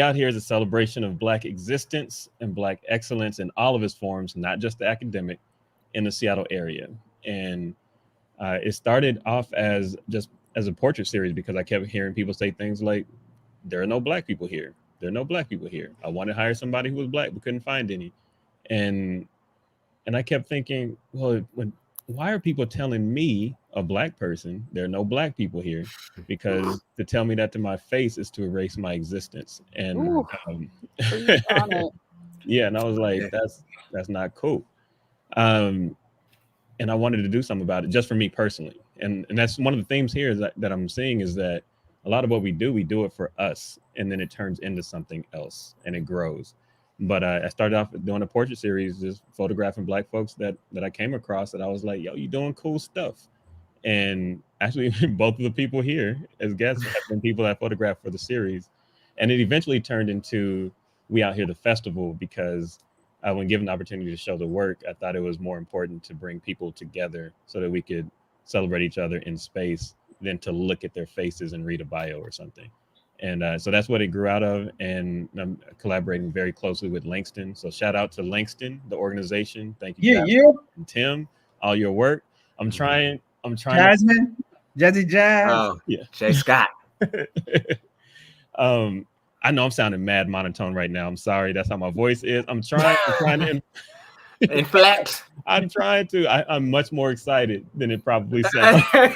Out Here is a celebration of Black existence and Black excellence in all of its forms, not just the academic, in the Seattle area. And it started off as a portrait series because I kept hearing people say things like, there are no Black people here. There are no Black people here. I wanted to hire somebody who was Black, but couldn't find any. And I kept thinking, well, why are people telling me, a Black person, there are no Black people here? Because to tell me that to my face is to erase my existence. And yeah, and I was like, that's not cool. And I wanted to do something about it just for me personally. And that's one of the themes here is that I'm seeing is that a lot of what we do it for us, and then it turns into something else and it grows. But I started off doing a portrait series, just photographing Black folks that I came across that I was like, yo, you doing cool stuff. And actually, both of the people here as guests have been people that photographed for the series. And it eventually turned into We Out Here, the festival, because when given the opportunity to show the work, I thought it was more important to bring people together so that we could celebrate each other in space than to look at their faces and read a bio or something. And so that's what it grew out of. And I'm collaborating very closely with Langston. So shout out to Langston, the organization. Thank you, Jasmine and Tim, all your work. I'm trying. Jasmine, Jazzy Jazz. Oh, yeah. Jay Scott. I know I'm sounding mad monotone right now. I'm sorry. That's how my voice is. I'm trying to inflect. I'm trying to. I'm much more excited than it probably sounds. I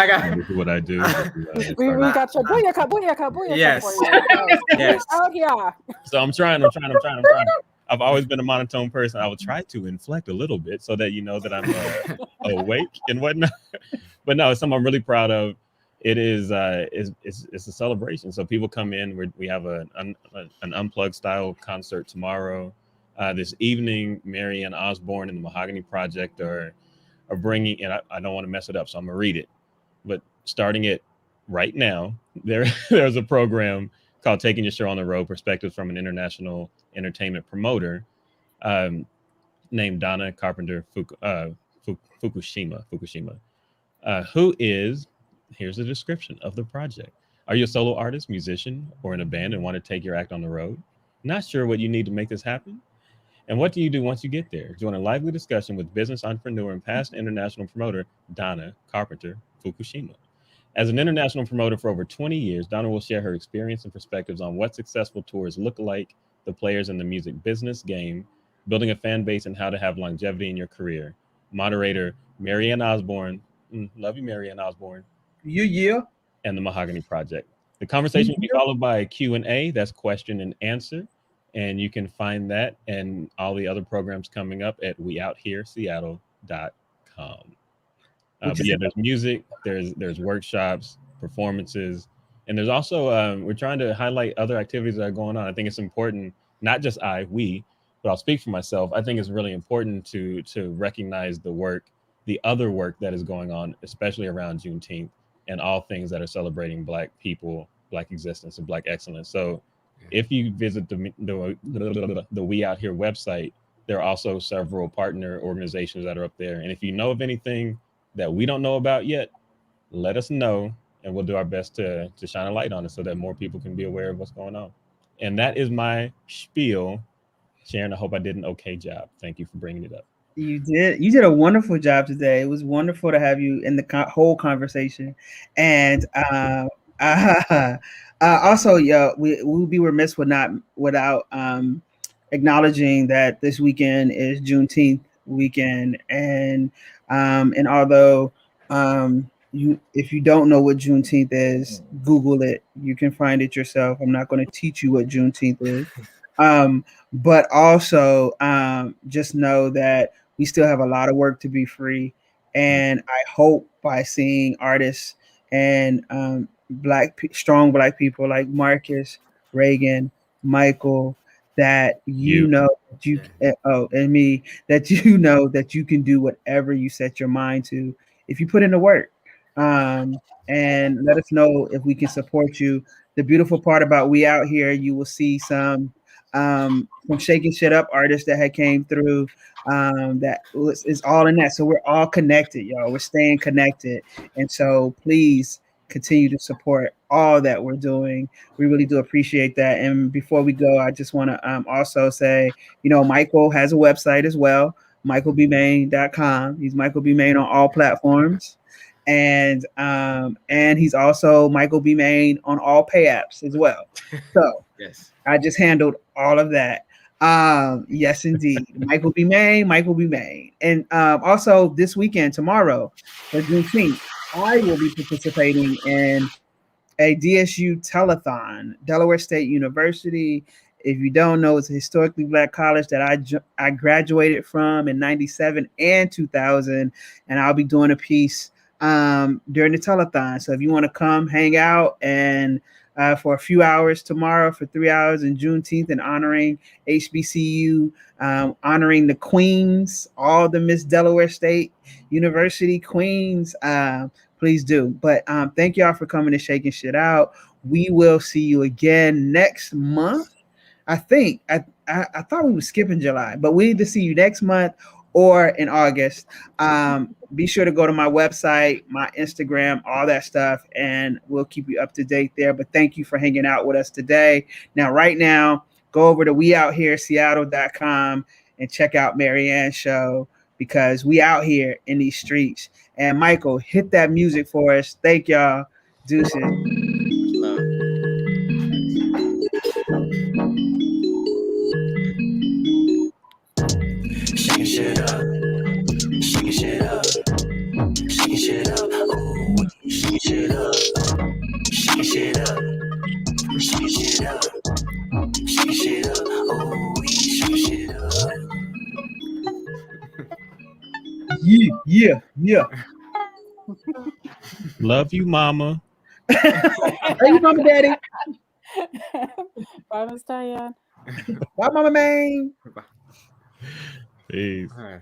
got this is what I do. We got your booyaka. Yes. Yes. Oh yeah. So I'm trying. I've always been a monotone person. I will try to inflect a little bit so that you know that I'm awake and whatnot. But no, it's something I'm really proud of. it is it's a celebration. So people come in. We have an unplugged style concert tomorrow. This evening, Marianne Osborne and the Mahogany Project are bringing, and I don't want to mess it up, so I'm gonna read it. But starting it right now, there's a program called "Taking Your Show on the Road: Perspectives from an International Entertainment Promoter," um, named Donna Carpenter Fukushima, who is, here's the description of the project. Are you a solo artist, musician, or in a band and want to take your act on the road? Not sure what you need to make this happen? And what do you do once you get there? Join a lively discussion with business entrepreneur and past international promoter Donna Carpenter Fukushima. As an international promoter for over 20 years, Donna will share her experience and perspectives on what successful tours look like, the players in the music business game, building a fan base, and how to have longevity in your career. Moderator Marianne Osborne, love you, Marianne Osborne, Yeah. and the Mahogany Project. The conversation will be followed by a Q&A, that's question and answer. And you can find that and all the other programs coming up at weoutHereSeattle.com. But yeah, there's music, there's workshops, performances, and there's also we're trying to highlight other activities that are going on. I think it's important, not just we, but I'll speak for myself. I think it's really important to recognize the other work that is going on, especially around Juneteenth and all things that are celebrating Black people, Black existence, and Black excellence. So if you visit the We Out Here website, there are also several partner organizations that are up there. And if you know of anything that we don't know about yet, let us know, and we'll do our best to shine a light on it so that more people can be aware of what's going on. And that is my spiel. Sharon, I hope I did an okay job. Thank you for bringing it up. You did. You did a wonderful job today. It was wonderful to have you in the whole conversation, and also, yeah, we will be remiss without acknowledging that this weekend is Juneteenth weekend, and although you, if you don't know what Juneteenth is, Google it. You can find it yourself. I'm not going to teach you what Juneteenth is. But also just know that we still have a lot of work to be free. And I hope by seeing artists and strong Black people like Marcus, Reagan, Michael, that you know that you and me, that you know that you can do whatever you set your mind to if you put in the work. And let us know if we can support you. The beautiful part about We Out Here, you will see some from Shakin Shit Up artists that had came through, is all in that. So we're all connected, y'all. We're staying connected. And so please continue to support all that we're doing. We really do appreciate that. And before we go, I just want to also say, Michael has a website as well, michaelbmain.com. He's Michael B. Main on all platforms. And he's also Michael B. Main on all pay apps as well. So yes, I just handled all of that. Yes, indeed. Michael B. Main. And also this weekend, tomorrow, for Juneteenth, I will be participating in a DSU telethon, Delaware State University. If you don't know, it's a historically Black college that I graduated from in 97 and 2000, and I'll be doing a piece during the telethon. So if you want to come hang out and for a few hours tomorrow, for 3 hours in Juneteenth, and honoring HBCU, honoring the queens, all the Miss Delaware State University queens, please do. But thank y'all for coming to Shakin Shit Out. We will see you again next month. I think I thought we were skipping July, but we need to see you next month or in August. Be sure to go to my website, my Instagram, all that stuff, and we'll keep you up to date there. But thank you for hanging out with us today. Now, right now, go over to weoutHereSeattle.com and check out Marianne's show, because we out here in these streets. And Michael, hit that music for us. Thank y'all. Deuces. love. Shakin' shit up, shakin' shit up, shakin' shit up, ooh, shakin' shit up, shakin' shit up, shakin' shit up, shakin' shit up, ooh, shakin' shit up. Yeah. Love you, mama. Love you, Mama Daddy. Bye, Miss Diane. Bye, Mama Main. Peace. All right.